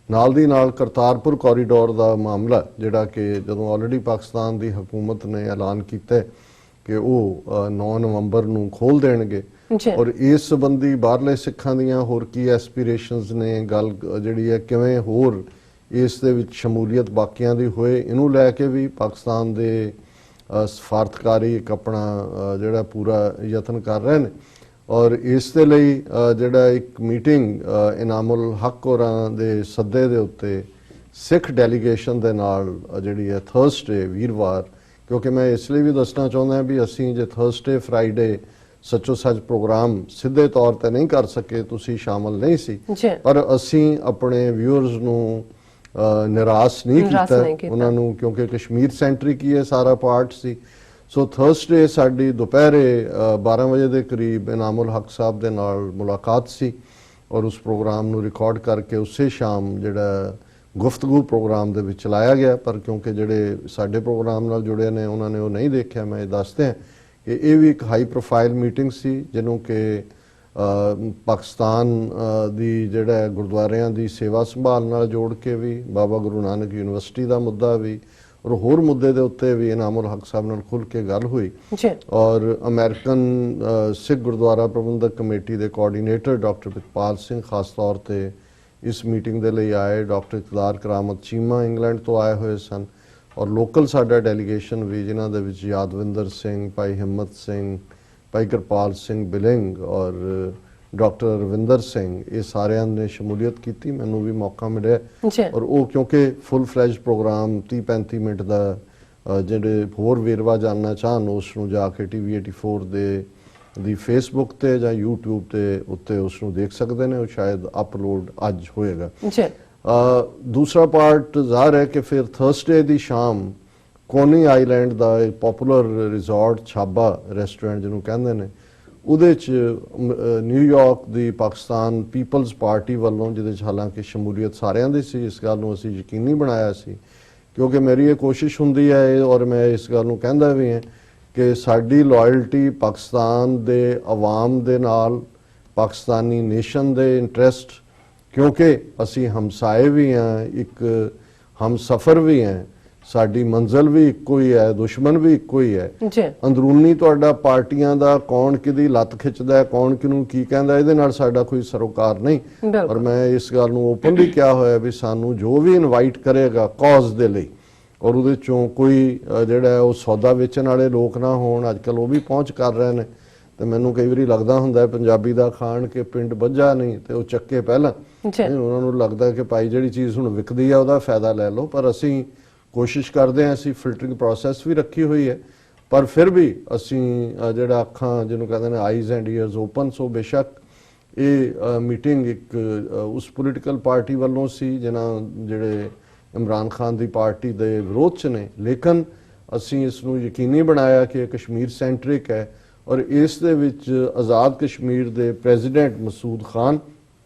ਨਾਲ ਦੀ ਨਾਲ ਕਰਤਾਰਪੁਰ ਕੋਰੀਡੋਰ ਦਾ ਮਾਮਲਾ ਜਿਹੜਾ ਕਿ ਜਦੋਂ ਆਲਰੇਡੀ ਪਾਕਿਸਤਾਨ ਦੀ ਹਕੂਮਤ ਨੇ ਐਲਾਨ ਕੀਤਾ ਹੈ ਕਿ ਉਹ 9 ਨਵੰਬਰ ਨੂੰ ਖੋਲ ਦੇਣਗੇ ਔਰ ਇਸ ਸੰਬੰਧੀ ਬਾਹਰਲੇ ਸਿੱਖਾਂ ਦੀਆਂ ਹੋਰ ਕੀ ਐਸਪੀਰੇਸ਼ਨਸ ਨੇ, ਗੱਲ ਜਿਹੜੀ ਹੈ ਕਿਵੇਂ ਹੋਰ ਇਸ ਦੇ ਵਿੱਚ ਸ਼ਮੂਲੀਅਤ ਬਾਕੀਆਂ ਦੀ ਹੋਏ, ਇਹਨੂੰ ਲੈ ਕੇ ਵੀ ਪਾਕਿਸਤਾਨ ਦੇ ਸਫਾਰਤਕਾਰੀ ਇੱਕ ਆਪਣਾ ਜਿਹੜਾ ਪੂਰਾ ਯਤਨ ਕਰ ਰਹੇ ਨੇ। ਔਰ ਇਸ ਦੇ ਲਈ ਜਿਹੜਾ ਇੱਕ ਮੀਟਿੰਗ ਇਨਾਮੁਲ ਹੱਕ ਹੋਰਾਂ ਦੇ ਸੱਦੇ ਦੇ ਉੱਤੇ ਸਿੱਖ ਡੈਲੀਗੇਸ਼ਨ ਦੇ ਨਾਲ ਜਿਹੜੀ ਹੈ ਥਰਸਡੇ ਵੀਰਵਾਰ, ਕਿਉਂਕਿ ਮੈਂ ਇਸ ਲਈ ਵੀ ਦੱਸਣਾ ਚਾਹੁੰਦਾ ਵੀ ਅਸੀਂ ਜੇ ਥਰਸਡੇ ਫਰਾਈਡੇ ਸੱਚੋ ਸੱਚ ਪ੍ਰੋਗਰਾਮ ਸਿੱਧੇ ਤੌਰ ਤੇ ਨਹੀਂ ਕਰ ਸਕੇ, ਤੁਸੀਂ ਸ਼ਾਮਲ ਨਹੀਂ ਸੀ, ਪਰ ਅਸੀਂ ਆਪਣੇ ਵਿਊਅਰਸ ਨੂੰ ਨਿਰਾਸ਼ ਨਹੀਂ ਕੀਤਾ ਉਹਨਾਂ ਨੂੰ, ਕਿਉਂਕਿ ਕਸ਼ਮੀਰ ਸੈਂਟਰਿਕ ਹੀ ਇਹ ਸਾਰਾ ਪਾਰਟ ਸੀ। ਸੋ ਥਰਸਡੇ ਸਾਡੀ ਦੁਪਹਿਰੇ 12 ਵਜੇ ਦੇ ਕਰੀਬ ਇਨਾਮੁਲ ਹੱਕ ਸਾਹਿਬ ਦੇ ਨਾਲ ਮੁਲਾਕਾਤ ਸੀ ਔਰ ਉਸ ਪ੍ਰੋਗਰਾਮ ਨੂੰ ਰਿਕਾਰਡ ਕਰਕੇ ਉਸੇ ਸ਼ਾਮ ਜਿਹੜਾ ਗੁਫ਼ਤਗੂ ਪ੍ਰੋਗਰਾਮ ਦੇ ਵਿੱਚ ਚਲਾਇਆ ਗਿਆ। ਪਰ ਕਿਉਂਕਿ ਜਿਹੜੇ ਸਾਡੇ ਪ੍ਰੋਗਰਾਮ ਨਾਲ ਜੁੜੇ ਨੇ ਉਹਨਾਂ ਨੇ ਉਹ ਨਹੀਂ ਦੇਖਿਆ, ਮੈਂ ਇਹ ਦੱਸਦੇ ਹਾਂ ਕਿ ਇਹ ਵੀ ਇੱਕ ਹਾਈ ਪ੍ਰੋਫਾਈਲ ਮੀਟਿੰਗ ਸੀ ਜਿਹਨੂੰ ਕਿ ਪਾਕਿਸਤਾਨ ਦੀ ਜਿਹੜਾ ਗੁਰਦੁਆਰਿਆਂ ਦੀ ਸੇਵਾ ਸੰਭਾਲ ਨਾਲ ਜੋੜ ਕੇ ਵੀ, ਬਾਬਾ ਗੁਰੂ ਨਾਨਕ ਯੂਨੀਵਰਸਿਟੀ ਦਾ ਮੁੱਦਾ ਵੀ ਔਰ ਹੋਰ ਮੁੱਦੇ ਦੇ ਉੱਤੇ ਵੀ ਇਨਾਮੁਲ ਹੱਕ ਸਾਹਿਬ ਨਾਲ ਖੁੱਲ੍ਹ ਕੇ ਗੱਲ ਹੋਈ। ਔਰ ਅਮਰੀਕਨ ਸਿੱਖ ਗੁਰਦੁਆਰਾ ਪ੍ਰਬੰਧਕ ਕਮੇਟੀ ਦੇ ਕੋਆਰਡੀਨੇਟਰ ਡਾਕਟਰ ਪ੍ਰਿਤਪਾਲ ਸਿੰਘ ਖਾਸ ਤੌਰ ਤੇ ਇਸ ਮੀਟਿੰਗ ਦੇ ਲਈ ਆਏ। ਡਾਕਟਰ ਇਕਤਦਾਰ ਕਰਾਮਤ ਚੀਮਾ ਇੰਗਲੈਂਡ ਤੋਂ ਆਏ ਹੋਏ ਸਨ ਔਰ ਲੋਕਲ ਸਾਡਾ ਡੈਲੀਗੇਸ਼ਨ ਵੀ, ਜਿਨ੍ਹਾਂ ਦੇ ਵਿੱਚ ਯਾਦਵਿੰਦਰ ਸਿੰਘ, ਭਾਈ ਹਿੰਮਤ ਸਿੰਘ, ਭਾਈ ਕਿਰਪਾਲ ਸਿੰਘ ਬਿਲਿੰਗ ਔਰ ਡਾਕਟਰ ਰਵਿੰਦਰ ਸਿੰਘ, ਇਹ ਸਾਰਿਆਂ ਨੇ ਸ਼ਮੂਲੀਅਤ ਕੀਤੀ। ਮੈਨੂੰ ਵੀ ਮੌਕਾ ਮਿਲਿਆ ਔਰ ਉਹ ਕਿਉਂਕਿ ਫੁੱਲ ਫਲੈਜ ਪ੍ਰੋਗਰਾਮ 30-35 ਮਿੰਟ ਦਾ, ਜਿਹੜੇ ਹੋਰ ਵੇਰਵਾ ਜਾਣਨਾ ਚਾਹਣ ਉਸ ਨੂੰ ਜਾ ਕੇ TV 84 ਦੀ ਫੇਸਬੁੱਕ ਤੇ ਜਾਂ YouTube ਤੇ ਉੱਤੇ ਉਸ ਨੂੰ ਦੇਖ ਸਕਦੇ ਨੇ। ਉਹ ਸ਼ਾਇਦ ਅਪਲੋਡ ਅੱਜ ਹੋਏਗਾ। ਦੂਸਰਾ ਪਾਰਟ ਜ਼ਾਹਰ ਹੈ ਕਿ ਫਿਰ ਥਰਸਡੇ ਦੀ ਸ਼ਾਮ ਕੋਨੀ ਆਈਲੈਂਡ ਦਾ ਇੱਕ ਪਪੂਲਰ ਰਿਜ਼ੋਰਟ ਛਾਬਾ ਰੈਸਟੋਰੈਂਟ ਜਿਹਨੂੰ ਕਹਿੰਦੇ ਨੇ, ਉਹਦੇ 'ਚ ਨਿਊਯਾਰਕ ਦੀ ਪਾਕਿਸਤਾਨ ਪੀਪਲਜ਼ ਪਾਰਟੀ ਵੱਲੋਂ, ਜਿਹਦੇ 'ਚ ਹਾਲਾਂਕਿ ਸ਼ਮੂਲੀਅਤ ਸਾਰਿਆਂ ਦੀ ਸੀ, ਇਸ ਗੱਲ ਨੂੰ ਅਸੀਂ ਯਕੀਨੀ ਬਣਾਇਆ ਸੀ ਕਿਉਂਕਿ ਮੇਰੀ ਇਹ ਕੋਸ਼ਿਸ਼ ਹੁੰਦੀ ਹੈ ਔਰ ਮੈਂ ਇਸ ਗੱਲ ਨੂੰ ਕਹਿੰਦਾ ਵੀ ਹਾਂ ਕਿ ਸਾਡੀ ਲਾਇਲਟੀ ਪਾਕਿਸਤਾਨ ਦੇ ਆਵਾਮ ਦੇ ਨਾਲ, ਪਾਕਿਸਤਾਨੀ ਨੇਸ਼ਨ ਦੇ ਇੰਟਰਸਟ, ਕਿਉਂਕਿ ਅਸੀਂ ਹਮਸਾਏ ਵੀ ਹਾਂ, ਇੱਕ ਹਮਸਫਰ ਵੀ ਹਾਂ, ਸਾਡੀ ਮੰਜ਼ਿਲ ਵੀ ਇੱਕੋ ਹੀ ਹੈ, ਦੁਸ਼ਮਣ ਵੀ ਇੱਕੋ ਹੀ ਹੈ। ਅੰਦਰੂਨੀ ਤੁਹਾਡਾ ਪਾਰਟੀਆਂ ਦਾ ਕੌਣ ਕਿਹਦੀ ਲੱਤ ਖਿੱਚਦਾ, ਕੌਣ ਕਿਹਨੂੰ ਕੀ ਕਹਿੰਦਾ, ਇਹਦੇ ਨਾਲ ਸਾਡਾ ਕੋਈ ਸਰੋਕਾਰ ਨਹੀਂ। ਔਰ ਮੈਂ ਇਸ ਗੱਲ ਨੂੰ ਓਪਨਲੀ ਕਿਹਾ ਹੋਇਆ ਵੀ ਸਾਨੂੰ ਜੋ ਵੀ ਇਨਵਾਈਟ ਕਰੇਗਾ ਕੌਜ਼ ਦੇ ਲਈ, ਔਰ ਉਹਦੇ ਚੋਂ ਕੋਈ ਜਿਹੜਾ ਉਹ ਸੌਦਾ ਵੇਚਣ ਵਾਲੇ ਲੋਕ ਨਾ ਹੋਣ। ਅੱਜ ਕੱਲ੍ਹ ਉਹ ਵੀ ਪਹੁੰਚ ਕਰ ਰਹੇ ਨੇ ਤੇ ਮੈਨੂੰ ਕਈ ਵਾਰੀ ਲੱਗਦਾ ਹੁੰਦਾ ਪੰਜਾਬੀ ਦਾ ਖਾਣ ਕੇ ਪਿੰਡ ਬੱਝਾ ਨਹੀਂ ਤੇ ਉਹ ਚੱਕੇ ਪਹਿਲਾਂ। ਉਹਨਾਂ ਨੂੰ ਲੱਗਦਾ ਕਿ ਭਾਈ ਜਿਹੜੀ ਚੀਜ਼ ਹੁਣ ਵਿਕਦੀ ਆ ਉਹਦਾ ਫਾਇਦਾ ਲੈ ਲਓ, ਪਰ ਅਸੀਂ ਕੋਸ਼ਿਸ਼ ਕਰਦੇ ਹਾਂ, ਅਸੀਂ ਫਿਲਟਰਿੰਗ ਪ੍ਰੋਸੈਸ ਵੀ ਰੱਖੀ ਹੋਈ ਹੈ, ਪਰ ਫਿਰ ਵੀ ਅਸੀਂ ਜਿਹੜਾ ਅੱਖਾਂ ਜਿਹਨੂੰ ਕਹਿੰਦੇ ਨੇ ਆਈਜ਼ ਐਂਡ ਈਅਰਸ ਓਪਨ। ਸੋ ਬੇਸ਼ੱਕ ਇਹ ਮੀਟਿੰਗ ਇੱਕ ਉਸ ਪੋਲੀਟੀਕਲ ਪਾਰਟੀ ਵੱਲੋਂ ਸੀ ਜਿਹੜੇ ਇਮਰਾਨ ਖਾਨ ਦੀ ਪਾਰਟੀ ਦੇ ਵਿਰੋਧ 'ਚ ਨੇ, ਲੇਕਿਨ ਅਸੀਂ ਇਸ ਨੂੰ ਯਕੀਨੀ ਬਣਾਇਆ ਕਿ ਇਹ ਕਸ਼ਮੀਰ ਸੈਂਟਰਿਕ ਹੈ ਔਰ ਇਸ ਦੇ ਵਿੱਚ ਆਜ਼ਾਦ ਕਸ਼ਮੀਰ ਦੇ ਪ੍ਰੈਜ਼ੀਡੈਂਟ ਮਸੂਦ ਖਾਨ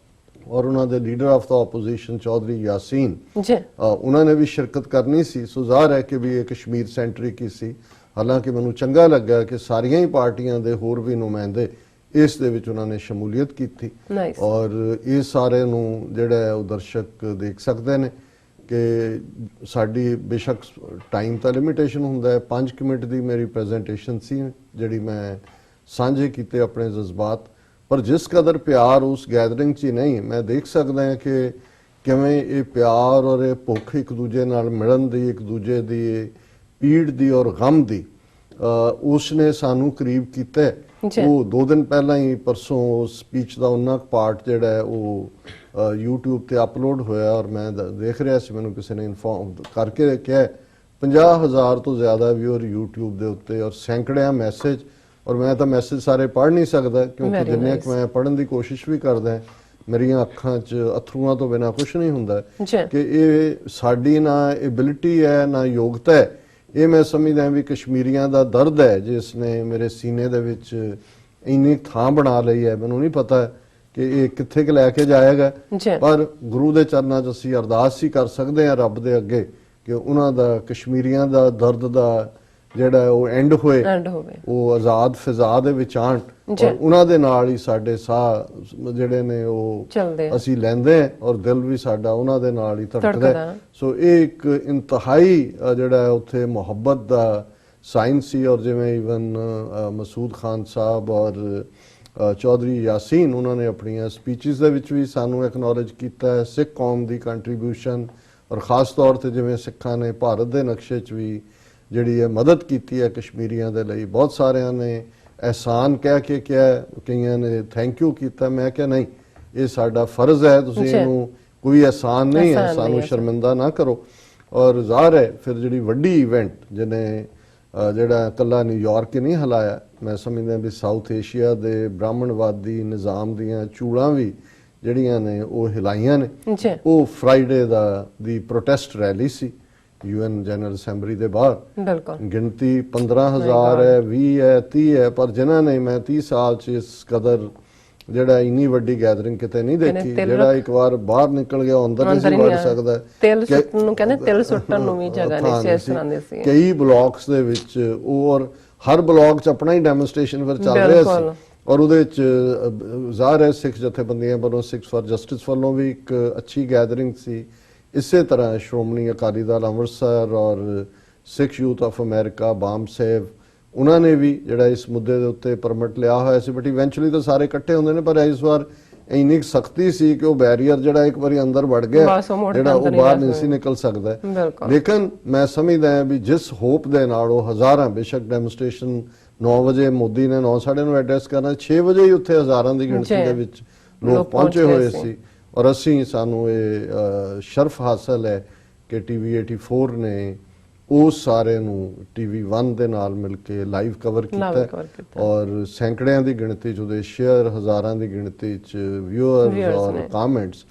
ਔਰ ਉਹਨਾਂ ਦੇ leader of the opposition Chaudhary Yasin, ਉਹਨਾਂ ਨੇ ਵੀ ਸ਼ਿਰਕਤ ਕਰਨੀ ਸੀ। ਸੋ ਜ਼ਾਹਰ ਹੈ ਕਿ ਵੀ ਇਹ ਕਸ਼ਮੀਰ ਸੈਂਟਰਿਕ ਹੀ ਸੀ। ਹਾਲਾਂਕਿ ਮੈਨੂੰ ਚੰਗਾ ਲੱਗਾ ਕਿ ਸਾਰੀਆਂ ਹੀ ਪਾਰਟੀਆਂ ਦੇ ਹੋਰ ਵੀ ਨੁਮਾਇੰਦੇ ਇਸ ਦੇ ਵਿੱਚ ਉਹਨਾਂ ਨੇ ਸ਼ਮੂਲੀਅਤ ਕੀਤੀ ਔਰ ਇਹ ਸਾਰੇ ਨੂੰ ਜਿਹੜਾ ਉਹ ਦਰਸ਼ਕ ਦੇਖ ਸਕਦੇ ਨੇ ਕਿ ਸਾਡੀ ਬੇਸ਼ੱਕ ਟਾਈਮ ਤਾਂ ਲਿਮਿਟੇਸ਼ਨ ਹੁੰਦਾ ਹੈ। 5 ਮਿੰਟ ਦੀ ਮੇਰੀ ਪ੍ਰੈਜੈਂਟੇਸ਼ਨ ਸੀ ਜਿਹੜੀ ਮੈਂ ਸਾਂਝੇ ਕੀਤੇ ਆਪਣੇ ਜਜ਼ਬਾਤ, ਪਰ ਜਿਸ ਕਦਰ ਪਿਆਰ ਉਸ ਗੈਦਰਿੰਗ 'ਚ ਹੀ ਨਹੀਂ, ਮੈਂ ਦੇਖ ਸਕਦਾ ਹਾਂ ਕਿ ਕਿਵੇਂ ਇਹ ਪਿਆਰ ਔਰ ਇਹ ਭੁੱਖ ਇੱਕ ਦੂਜੇ ਨਾਲ ਮਿਲਣ ਦੀ, ਇੱਕ ਦੂਜੇ ਦੀ ਪੀੜ ਦੀ ਔਰ ਗਮ ਦੀ, ਉਸ ਨੇ ਸਾਨੂੰ ਕਰੀਬ ਕੀਤਾ। ਉਹ 2 ਦਿਨ ਪਹਿਲਾਂ ਹੀ ਪਰਸੋਂ ਉਸ ਸਪੀਚ ਦਾ ਉਹਨਾਂ ਪਾਰਟ ਜਿਹੜਾ ਹੈ ਉਹ YouTube ਤੇ ਅਪਲੋਡ ਹੋਇਆ ਔਰ ਮੈਂ ਦੇਖ ਰਿਹਾ ਸੀ, ਮੈਨੂੰ ਕਿਸੇ ਨੇ ਇਨਫੋਰਮ ਕਰਕੇ ਕਿਹਾ 50,000 ਤੋਂ ਜ਼ਿਆਦਾ ਵਿਊਅਰ YouTube ਦੇ ਉੱਤੇ ਔਰ ਸੈਂਕੜਿਆਂ ਮੈਸੇਜ। ਔਰ ਮੈਂ ਤਾਂ ਮੈਸੇਜ ਸਾਰੇ ਪੜ੍ਹ ਨਹੀਂ ਸਕਦਾ ਕਿਉਂਕਿ ਜਿੰਨੇ ਮੈਂ ਪੜ੍ਹਨ ਦੀ ਕੋਸ਼ਿਸ਼ ਵੀ ਕਰਦਾ, ਮੇਰੀਆਂ ਅੱਖਾਂ 'ਚ ਅਥਰੂਆਂ ਤੋਂ ਬਿਨਾਂ ਕੁਝ ਨਹੀਂ ਹੁੰਦਾ ਕਿ ਇਹ ਸਾਡੀ ਨਾ ਐਬਿਲਿਟੀ ਹੈ ਨਾ ਯੋਗਤਾ ਹੈ। ਇਹ ਮੈਂ ਸਮਝਦਾ ਵੀ ਕਸ਼ਮੀਰੀਆਂ ਦਾ ਦਰਦ ਹੈ ਜਿਸ ਨੇ ਮੇਰੇ ਸੀਨੇ ਦੇ ਵਿੱਚ ਇੰਨੀ ਥਾਂ ਬਣਾ ਲਈ ਹੈ। ਮੈਨੂੰ ਨਹੀਂ ਪਤਾ ਕਿ ਇਹ ਕਿੱਥੇ ਕਿ ਲੈ ਕੇ ਜਾਏਗਾ, ਪਰ ਗੁਰੂ ਦੇ ਚਰਨਾਂ 'ਚ ਅਸੀਂ ਅਰਦਾਸ ਹੀ ਕਰ ਸਕਦੇ ਹਾਂ ਰੱਬ ਦੇ ਅੱਗੇ ਕਿ ਉਹਨਾਂ ਦਾ, ਕਸ਼ਮੀਰੀਆਂ ਦਾ ਦਰਦ ਦਾ ਜਿਹੜਾ ਉਹ ਐਂਡ ਹੋਏ, ਹੋਵੇ, ਉਹ ਆਜ਼ਾਦ ਫਿਜ਼ਾ ਦੇ ਵਿੱਚ ਆਣ ਔਰ ਉਹਨਾਂ ਦੇ ਨਾਲ ਹੀ ਸਾਡੇ ਸਾਹ ਜਿਹੜੇ ਨੇ ਉਹ ਚੱਲਦੇ ਅਸੀਂ ਲੈਂਦੇ ਹਾਂ ਔਰ ਦਿਲ ਵੀ ਸਾਡਾ ਉਹਨਾਂ ਦੇ ਨਾਲ ਹੀ ਧੜਕਦਾ। ਸੋ ਇਹ ਇੱਕ ਇੰਤਹਾਈ ਜਿਹੜਾ ਉੱਥੇ ਮੁਹੱਬਤ ਦਾ ਸਾਈਨ ਸੀ। ਔਰ ਜਿਵੇਂ ਈਵਨ ਮਸੂਦ ਖਾਨ ਸਾਹਿਬ ਔਰ ਚੌਧਰੀ ਯਾਸੀਨ ਉਹਨਾਂ ਨੇ ਆਪਣੀਆਂ ਸਪੀਚਿਸ ਦੇ ਵਿੱਚ ਵੀ ਸਾਨੂੰ ਐਕਨੋਲਜ ਕੀਤਾ ਹੈ ਸਿੱਖ ਕੌਮ ਦੀ ਕੰਟਰੀਬਿਊਸ਼ਨ, ਔਰ ਖਾਸ ਤੌਰ ਤੇ ਜਿਵੇਂ ਸਿੱਖਾਂ ਨੇ ਭਾਰਤ ਦੇ ਨਕਸ਼ੇ 'ਚ ਵੀ ਜਿਹੜੀ ਹੈ ਮਦਦ ਕੀਤੀ ਹੈ ਕਸ਼ਮੀਰੀਆਂ ਦੇ ਲਈ। ਬਹੁਤ ਸਾਰਿਆਂ ਨੇ ਅਹਿਸਾਨ ਕਹਿ ਕੇ ਕਿਹਾ, ਕਈਆਂ ਨੇ ਥੈਂਕ ਯੂ ਕੀਤਾ। ਮੈਂ ਕਿਹਾ ਨਹੀਂ, ਇਹ ਸਾਡਾ ਫਰਜ਼ ਹੈ, ਤੁਸੀਂ ਇਹਨੂੰ ਕੋਈ ਅਹਿਸਾਨ ਨਹੀਂ ਹੈ, ਸਾਨੂੰ ਸ਼ਰਮਿੰਦਾ ਨਾ ਕਰੋ। ਔਰ ਜ਼ਾਹਰ ਹੈ ਫਿਰ ਜਿਹੜੀ ਵੱਡੀ ਇਵੈਂਟ ਜਿਹਨੇ ਜਿਹੜਾ ਇਕੱਲਾ ਨਿਊਯਾਰਕ ਹੀ ਨਹੀਂ ਹਿਲਾਇਆ, ਮੈਂ ਸਮਝਦਾ ਵੀ ਸਾਊਥ ਏਸ਼ੀਆ ਦੇ ਬ੍ਰਾਹਮਣਵਾਦੀ ਨਿਜ਼ਾਮ ਦੀਆਂ ਚੂੜਾਂ ਵੀ ਜਿਹੜੀਆਂ ਨੇ ਉਹ ਹਿਲਾਈਆਂ ਨੇ, ਉਹ ਫਰਾਈਡੇ ਦੀ ਪ੍ਰੋਟੈਸਟ ਰੈਲੀ ਸੀ UN ਜਨਰਲ ਅਸੈਂਬਲੀ ਦੇ ਬਾਹਰ। ਗਿਣਤੀ 15,000 ਹੈ, 20 ਹੈ, 30 ਹੈ, ਪਰ ਜਿਨ੍ਹਾਂ ਨੇ ਮੈਂ 30 ਸਾਲ 'ਚ ਇਸ ਕਦਰ ਜਿਹੜਾ ਇੰਨੀ ਵੱਡੀ ਗੈਦਰਿੰਗ ਕਿਤੇ ਨਹੀਂ ਦੇਖੀ। ਜਿਹੜਾ ਇੱਕ ਵਾਰ ਬਾਹਰ ਨਿਕਲ ਗਿਆ ਅੰਦਰ ਨਹੀਂ ਸੀ ਵੜ ਸਕਦਾ। ਤਿਲ ਸੁੱਟਣ ਨੂੰ ਕਹਿੰਦੇ, ਤਿਲ ਸੁੱਟਣ ਨੂੰ ਵੀ ਜਗ੍ਹਾ ਨਹੀਂ ਸੀ, ਇਸ ਤਰ੍ਹਾਂ ਦੇ ਸੀ ਕਈ ਬਲਾਕਸ ਦੇ ਵਿੱਚ। ਔਰ ਹਰ ਬਲਾਕ 'ਚ ਆਪਣਾ ਹੀ ਡੈਮੋਨਸਟ੍ਰੇਸ਼ਨ ਫਿਰ ਚੱਲ ਰਿਹਾ ਸੀ ਔਰ ਉਹਦੇ 'ਚ ਜ਼ਾਹਰ ਹੈ ਸਿੱਖ ਜਥੇਬੰਦੀਆਂ ਵੱਲੋਂ, ਸਿੱਖਸ ਫਾਰ ਜਸਟਿਸ ਵੱਲੋਂ ਵੀ ਇੱਕ ਅੱਛੀ ਗੈਦਰਿੰਗ ਸੀ। ਇਸੇ ਤਰ੍ਹਾਂ ਸ਼੍ਰੋਮਣੀ ਅਕਾਲੀ ਦਲ ਅੰਮ੍ਰਿਤਸਰ ਔਰ ਸਿੱਖ ਯੂਥ ਆਫ ਅਮਰੀਕਾ ਬਾਮ ਸਾਹਿਬ, ਉਹਨਾਂ ਨੇ ਵੀ ਜਿਹੜਾ ਇਸ ਮੁੱਦੇ ਦੇ ਉੱਤੇ ਪਰਮਿਟ ਲਿਆ ਹੋਇਆ ਸੀ। ਬਟ ਇਵੈਂਚੁਅਲੀ ਤਾਂ ਸਾਰੇ ਇਕੱਠੇ ਹੁੰਦੇ ਨੇ, ਪਰ ਇਸ ਵਾਰ ਇੰਨੀ ਸਖਤੀ ਸੀ ਕਿ ਉਹ ਬੈਰੀਅਰ ਜਿਹੜਾ ਇੱਕ ਵਾਰੀ ਅੰਦਰ ਵੜ ਗਿਆ, ਜਿਹੜਾ ਉਹ ਬਾਹਰ ਨਹੀਂ ਸੀ ਨਿਕਲ ਸਕਦਾ। ਲੇਕਿਨ ਮੈਂ ਸਮਝਦਾ ਹਾਂ ਵੀ ਜਿਸ ਹੋਪ ਦੇ ਨਾਲ ਉਹ ਹਜ਼ਾਰਾਂ, ਬੇਸ਼ੱਕ ਡੈਮੋਨਸਟ੍ਰੇਸ਼ਨ 9 ਵਜੇ ਮੋਦੀ ਨੇ 9:30 ਐਡਰੈਸ ਕਰਨਾ, 6 ਵਜੇ ਹੀ ਉੱਥੇ ਹਜ਼ਾਰਾਂ ਦੀ ਗਿਣਤੀ ਦੇ ਵਿੱਚ ਲੋਕ ਪਹੁੰਚੇ ਹੋਏ ਸੀ। ਔਰ ਸਾਨੂੰ ਇਹ ਸ਼ਰਫ ਹਾਸਲ ਹੈ ਕਿ TV 84 ਨੇ ਉਸ ਸਾਰੇ ਨੂੰ TV1 ਦੇ ਨਾਲ ਮਿਲ ਕੇ ਲਾਈਵ ਕਵਰ ਕੀਤਾ ਔਰ ਸੈਂਕੜਿਆਂ ਦੀ ਗਿਣਤੀ 'ਚ ਉਹਦੇ ਸ਼ੇਅਰ, ਹਜ਼ਾਰਾਂ ਦੀ ਗਿਣਤੀ 'ਚ ਵਿਊਅਰਸ ਔਰ ਕਮੈਂਟਸ।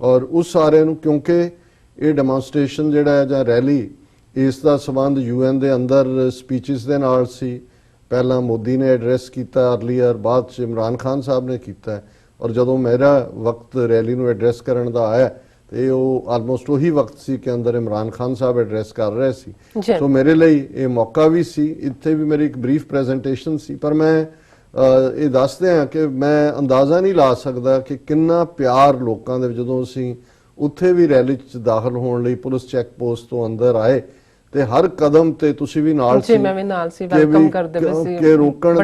ਔਰ ਉਸ ਸਾਰੇ ਨੂੰ, ਕਿਉਂਕਿ ਇਹ ਡੈਮੋਨਸਟ੍ਰੇਸ਼ਨ ਜਿਹੜਾ ਹੈ ਜਾਂ ਰੈਲੀ, ਇਸ ਦਾ ਸੰਬੰਧ UN ਦੇ ਅੰਦਰ ਸਪੀਚਿਸ ਦੇ ਨਾਲ ਸੀ। ਪਹਿਲਾਂ ਮੋਦੀ ਨੇ ਐਡਰੈਸ ਕੀਤਾ ਅਰਲੀਅਰ, ਬਾਅਦ 'ਚ ਇਮਰਾਨ ਖਾਨ ਸਾਹਿਬ ਨੇ ਕੀਤਾ। ਔਰ ਜਦੋਂ ਮੇਰਾ ਵਕਤ ਰੈਲੀ ਨੂੰ ਐਡਰੈਸ ਕਰਨ ਦਾ ਆਇਆ ਤੇ ਉਹ ਆਲਮੋਸਟ ਉਹੀ ਵਕਤ ਸੀ ਕਿ ਅੰਦਰ ਇਮਰਾਨ ਖਾਨ ਸਾਹਿਬ ਐਡਰੈਸ ਕਰ ਰਹੇ ਸੀ। ਸੋ ਮੇਰੇ ਲਈ ਇਹ ਮੌਕਾ ਵੀ ਸੀ। ਇੱਥੇ ਵੀ ਮੇਰੀ ਇੱਕ ਬਰੀਫ ਪ੍ਰੈਜੈਂਟੇਸ਼ਨ ਸੀ, ਪਰ ਮੈਂ ਇਹ ਦੱਸਦੇ ਹਾਂ ਕਿ ਮੈਂ ਅੰਦਾਜ਼ਾ ਨਹੀਂ ਲਾ ਸਕਦਾ ਕਿ ਕਿੰਨਾ ਪਿਆਰ ਲੋਕਾਂ ਦੇ, ਜਦੋਂ ਅਸੀਂ ਉੱਥੇ ਵੀ ਰੈਲੀ 'ਚ ਦਾਖਲ ਹੋਣ ਲਈ ਪੁਲਿਸ ਚੈੱਕ ਪੋਸਟ ਤੋਂ ਅੰਦਰ ਆਏ ਤੇ ਹਰ ਕਦਮ ਤੇ ਤੁਸੀਂ ਵੀ ਨਾਲ ਸੀ, ਮੈਂ ਵੀ ਨਾਲ ਸੀ, ਵੈਲਕਮ ਕਰਦੇ ਪਏ ਸੀ ਕਿ ਰੋਕਣ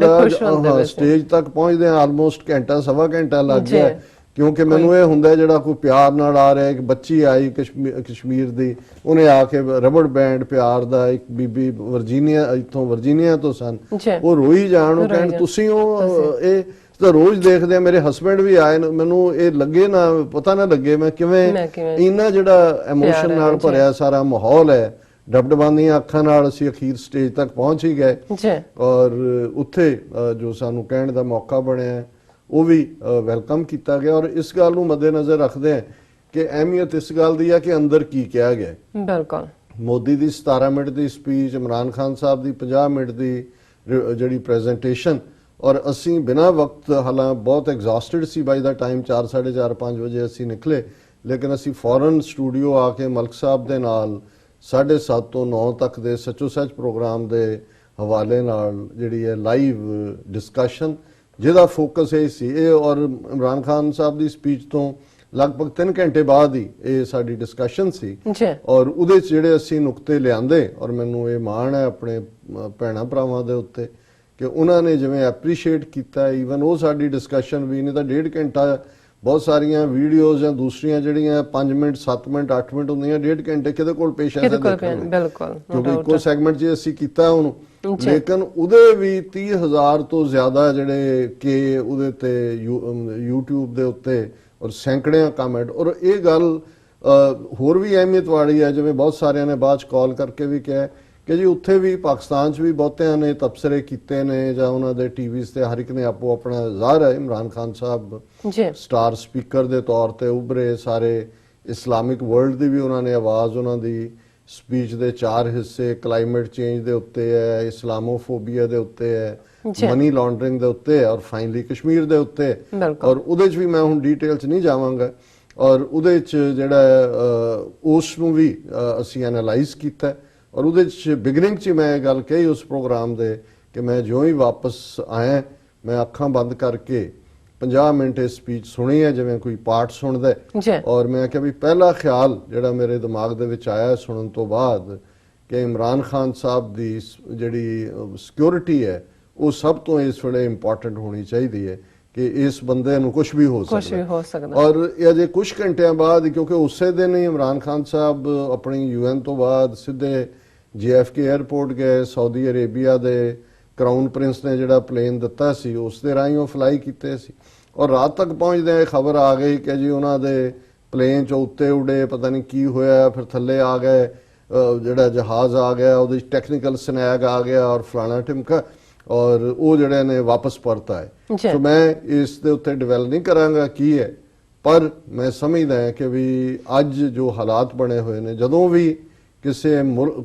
ਦਾ। ਸਟੇਜ ਤੱਕ ਪਹੁੰਚਦੇ ਆਲਮੋਸਟ ਘੰਟਾ ਸਵਾ ਘੰਟਾ ਲੱਗ ਗਿਆ, ਕਿਉਂਕਿ ਮੈਨੂੰ ਇਹ ਹੁੰਦਾ ਜਿਹੜਾ ਕੋਈ ਪਿਆਰ ਨਾਲ ਆ ਰਿਹਾ। ਇੱਕ ਬੱਚੀ ਆਈ ਕਸ਼ਮੀਰ ਦੀ, ਉਹਨੇ ਆ ਕੇ ਰਬੜ ਬੈਂਡ ਪਿਆਰ ਦਾ, ਇੱਕ ਬੀਬੀ ਵਰਜੀਨੀਆ ਤੋਂ ਸਨ, ਉਹ ਰੋਈ ਜਾਣ, ਉਹ ਕਹਿਣ ਤੁਸੀਂ ਇਹ ਤਾਂ ਰੋਜ਼ ਦੇਖਦੇ ਆ। ਮੇਰੇ ਹਸਬੈਂਡ ਵੀ ਆਏ, ਮੈਨੂੰ ਇਹ ਲੱਗੇ ਨਾ, ਪਤਾ ਨਾ ਲੱਗੇ ਮੈਂ ਕਿਵੇਂ ਇੰਨਾ ਜਿਹੜਾ ਇਮੋਸ਼ਨ ਨਾਲ ਭਰਿਆ ਸਾਰਾ ਮਾਹੌਲ ਹੈ। ਡਬਡਬਾਂਦੀਆਂ ਅੱਖਾਂ ਨਾਲ ਅਸੀਂ ਅਖੀਰ ਸਟੇਜ ਤੱਕ ਪਹੁੰਚ ਹੀ ਗਏ ਔਰ ਉੱਥੇ ਜੋ ਸਾਨੂੰ ਕਹਿਣ ਦਾ ਮੌਕਾ ਬਣਿਆ ਉਹ ਵੀ ਵੈਲਕਮ ਕੀਤਾ ਗਿਆ। ਔਰ ਇਸ ਗੱਲ ਨੂੰ ਮੱਦੇਨਜ਼ਰ ਰੱਖਦੇ ਹਾਂ ਕਿ ਅਹਿਮੀਅਤ ਇਸ ਗੱਲ ਦੀ ਹੈ ਕਿ ਅੰਦਰ ਕੀ ਕਿਹਾ ਗਿਆ। ਬਿਲਕੁਲ ਮੋਦੀ ਦੀ 17 ਮਿੰਟ ਦੀ ਸਪੀਚ, ਇਮਰਾਨ ਖਾਨ ਸਾਹਿਬ ਦੀ 50 ਮਿੰਟ ਦੀ ਜਿਹੜੀ ਪ੍ਰੈਜੈਂਟੇਸ਼ਨ, ਔਰ ਅਸੀਂ ਬਿਨਾਂ ਵਕਤ, ਹਾਲਾਂ ਬਹੁਤ ਐਗਜ਼ੌਸਟਡ ਸੀ ਬਾਈ ਦਾ ਟਾਈਮ, 4, 4:30, 5 ਵਜੇ ਅਸੀਂ ਨਿਕਲੇ, ਲੇਕਿਨ ਅਸੀਂ ਫੌਰਨ ਸਟੂਡੀਓ ਆ ਕੇ ਮਲਕ ਸਾਹਿਬ ਦੇ ਨਾਲ 7:30 ਤੋਂ 9 ਤੱਕ ਦੇ ਸੱਚੋ ਸੱਚ ਪ੍ਰੋਗਰਾਮ ਦੇ ਹਵਾਲੇ ਨਾਲ ਜਿਹੜੀ ਹੈ ਲਾਈਵ ਡਿਸਕਸ਼ਨ, ਜਿਹਦਾ ਫੋਕਸ ਇਹ ਸੀ। ਇਹ ਔਰ ਇਮਰਾਨ ਖਾਨ ਸਾਹਿਬ ਦੀ ਸਪੀਚ ਤੋਂ ਲਗਭਗ 3 ਘੰਟੇ ਬਾਅਦ ਹੀ ਇਹ ਸਾਡੀ ਡਿਸਕਸ਼ਨ ਸੀ ਔਰ ਉਹਦੇ 'ਚ ਜਿਹੜੇ ਅਸੀਂ ਨੁਕਤੇ ਲਿਆਂਦੇ, ਔਰ ਮੈਨੂੰ ਇਹ ਮਾਣ ਹੈ ਆਪਣੇ ਭੈਣਾਂ ਭਰਾਵਾਂ ਦੇ ਉੱਤੇ ਕਿ ਉਹਨਾਂ ਨੇ ਜਿਵੇਂ ਐਪਰੀਸ਼ੀਏਟ ਕੀਤਾ। ਈਵਨ ਉਹ ਸਾਡੀ ਡਿਸਕਸ਼ਨ ਵੀ ਨਹੀਂ ਤਾਂ 1.5 ਘੰਟਾ, ਬਹੁਤ ਸਾਰੀਆਂ ਵੀਡੀਓਜ਼ ਜਾਂ ਦੂਸਰੀਆਂ ਜਿਹੜੀਆਂ 5 ਮਿੰਟ 7 ਮਿੰਟ 8 ਮਿੰਟ ਹੁੰਦੀਆਂ, 1.5 ਘੰਟੇ ਕਿਹਦੇ ਕੋਲ ਪੇਸ਼ ਹੈ ਕਿਉਂਕਿ ਇੱਕੋ ਸੈਗਮੈਂਟ 'ਚ ਅਸੀਂ ਕੀਤਾ ਉਹਨੂੰ। ਲੇਕਿਨ ਉਹਦੇ ਵੀ 30,000 ਤੋਂ ਜ਼ਿਆਦਾ ਜਿਹੜੇ ਕਿ ਉਹਦੇ ਤੇ YouTube ਦੇ ਉੱਤੇ ਔਰ ਸੈਂਕੜਿਆਂ ਕਮੈਂਟ। ਔਰ ਇਹ ਗੱਲ ਹੋਰ ਵੀ ਅਹਿਮੀਅਤ ਵਾਲੀ ਹੈ, ਜਿਵੇਂ ਬਹੁਤ ਸਾਰਿਆਂ ਨੇ ਬਾਅਦ 'ਚ ਕਾਲ ਕਰਕੇ ਵੀ ਕਿਹਾ ਕਿ ਜੀ ਉੱਥੇ ਵੀ ਪਾਕਿਸਤਾਨ 'ਚ ਵੀ ਬਹੁਤਿਆਂ ਨੇ ਤਬਸਰੇ ਕੀਤੇ ਨੇ ਜਾਂ ਉਹਨਾਂ ਦੇ ਟੀਵੀਜ਼ ਤੇ ਹਰ ਇੱਕ ਨੇ ਆਪੋ ਆਪਣਾ ਜ਼ਾਹਰ ਹੈ। ਇਮਰਾਨ ਖਾਨ ਸਾਹਿਬ ਸਟਾਰ ਸਪੀਕਰ ਦੇ ਤੌਰ ਤੇ ਉੱਭਰੇ, ਸਾਰੇ ਇਸਲਾਮਿਕ ਵਰਲਡ ਦੀ ਵੀ ਉਹਨਾਂ ਨੇ ਆਵਾਜ਼, ਉਹਨਾਂ ਦੀ ਸਪੀਚ ਦੇ 4 ਹਿੱਸੇ ਕਲਾਈਮੇਟ ਚੇਂਜ ਦੇ ਉੱਤੇ ਹੈ, ਇਸਲਾਮੋਫੋਬੀਆ ਦੇ ਉੱਤੇ ਹੈ, ਮਨੀ ਲਾਂਡਰਿੰਗ ਦੇ ਉੱਤੇ ਹੈ ਔਰ ਫਾਈਨਲੀ ਕਸ਼ਮੀਰ ਦੇ ਉੱਤੇ। ਔਰ ਉਹਦੇ 'ਚ ਵੀ ਮੈਂ ਹੁਣ ਡੀਟੇਲ 'ਚ ਨਹੀਂ ਜਾਵਾਂਗਾ। ਔਰ ਉਹਦੇ 'ਚ ਜਿਹੜਾ ਉਸ ਨੂੰ ਵੀ ਅਸੀਂ ਐਨਾਲਾਈਜ਼ ਕੀਤਾ। ਔਰ ਉਹਦੇ 'ਚ ਬਿਗਨਿੰਗ 'ਚ ਮੈਂ ਇਹ ਗੱਲ ਕਹੀ ਉਸ ਪ੍ਰੋਗਰਾਮ ਦੇ ਕਿ ਮੈਂ ਜਿਉਂ ਹੀ ਵਾਪਸ ਆਇਆ ਮੈਂ ਅੱਖਾਂ ਬੰਦ ਕਰਕੇ 50 ਮਿੰਟ ਇਹ ਸਪੀਚ ਸੁਣੀ ਹੈ ਜਿਵੇਂ ਕੋਈ ਪਾਠ ਸੁਣਦਾ ਹੈ। ਔਰ ਮੈਂ ਕਿਹਾ ਵੀ ਪਹਿਲਾ ਖਿਆਲ ਜਿਹੜਾ ਮੇਰੇ ਦਿਮਾਗ ਦੇ ਵਿੱਚ ਆਇਆ ਸੁਣਨ ਤੋਂ ਬਾਅਦ ਕਿ ਇਮਰਾਨ ਖਾਨ ਸਾਹਿਬ ਦੀ ਜਿਹੜੀ ਸਿਕਿਉਰਿਟੀ ਹੈ ਉਹ ਸਭ ਤੋਂ ਇਸ ਵੇਲੇ ਇੰਪੋਰਟੈਂਟ ਹੋਣੀ ਚਾਹੀਦੀ ਹੈ ਕਿ ਇਸ ਬੰਦੇ ਨੂੰ ਕੁਝ ਵੀ ਹੋ ਸਕਦਾ। ਔਰ ਇਹ ਅਜੇ ਕੁਝ ਘੰਟਿਆਂ ਬਾਅਦ, ਕਿਉਂਕਿ ਉਸੇ ਦਿਨ ਹੀ ਇਮਰਾਨ ਖਾਨ ਸਾਹਿਬ ਆਪਣੀ UN ਤੋਂ ਬਾਅਦ ਸਿੱਧੇ JFK 에ਅਰਪੋਰਟ ਗਏ। ਸਾਊਦੀ ਅਰੇਬੀਆ ਦੇ ਕਰਾਊਨ ਪ੍ਰਿੰਸ ਨੇ ਜਿਹੜਾ ਪਲੇਨ ਦਿੱਤਾ ਸੀ ਉਸ ਦੇ ਰਾਹੀਂ ਉਹ ਫਲਾਈ ਕੀਤੇ ਸੀ ਔਰ ਰਾਤ ਤੱਕ ਪਹੁੰਚਦੇ ਇਹ ਖਬਰ ਆ ਗਈ ਕਿ ਜੀ ਉਹਨਾਂ ਦੇ ਪਲੇਨ 'ਚ ਉੱਤੇ ਉੜੇ, ਪਤਾ ਨਹੀਂ ਕੀ ਹੋਇਆ, ਫਿਰ ਥੱਲੇ ਆ ਗਏ, ਜਿਹੜਾ ਜਹਾਜ਼ ਆ ਗਿਆ ਉਹਦੇ ਟੈਕਨੀਕਲ ਸਨੈਗ ਆ ਗਿਆ ਔਰ ਫਲਾਣਾ ਟਿਮਕਾ, ਔਰ ਉਹ ਜਿਹੜੇ ਨੇ ਵਾਪਸ ਪਰਤ ਆਏ। ਸੋ ਮੈਂ ਇਸ ਦੇ ਉੱਤੇ ਡਿਵੈਲ ਨਹੀਂ ਕਰਾਂਗਾ ਕੀ ਹੈ, ਪਰ ਮੈਂ ਸਮਝਦਾ ਹਾਂ ਕਿ ਵੀ ਅੱਜ ਜੋ ਹਾਲਾਤ ਬਣੇ ਹੋਏ ਨੇ, ਜਦੋਂ ਵੀ ਕਿਸੇ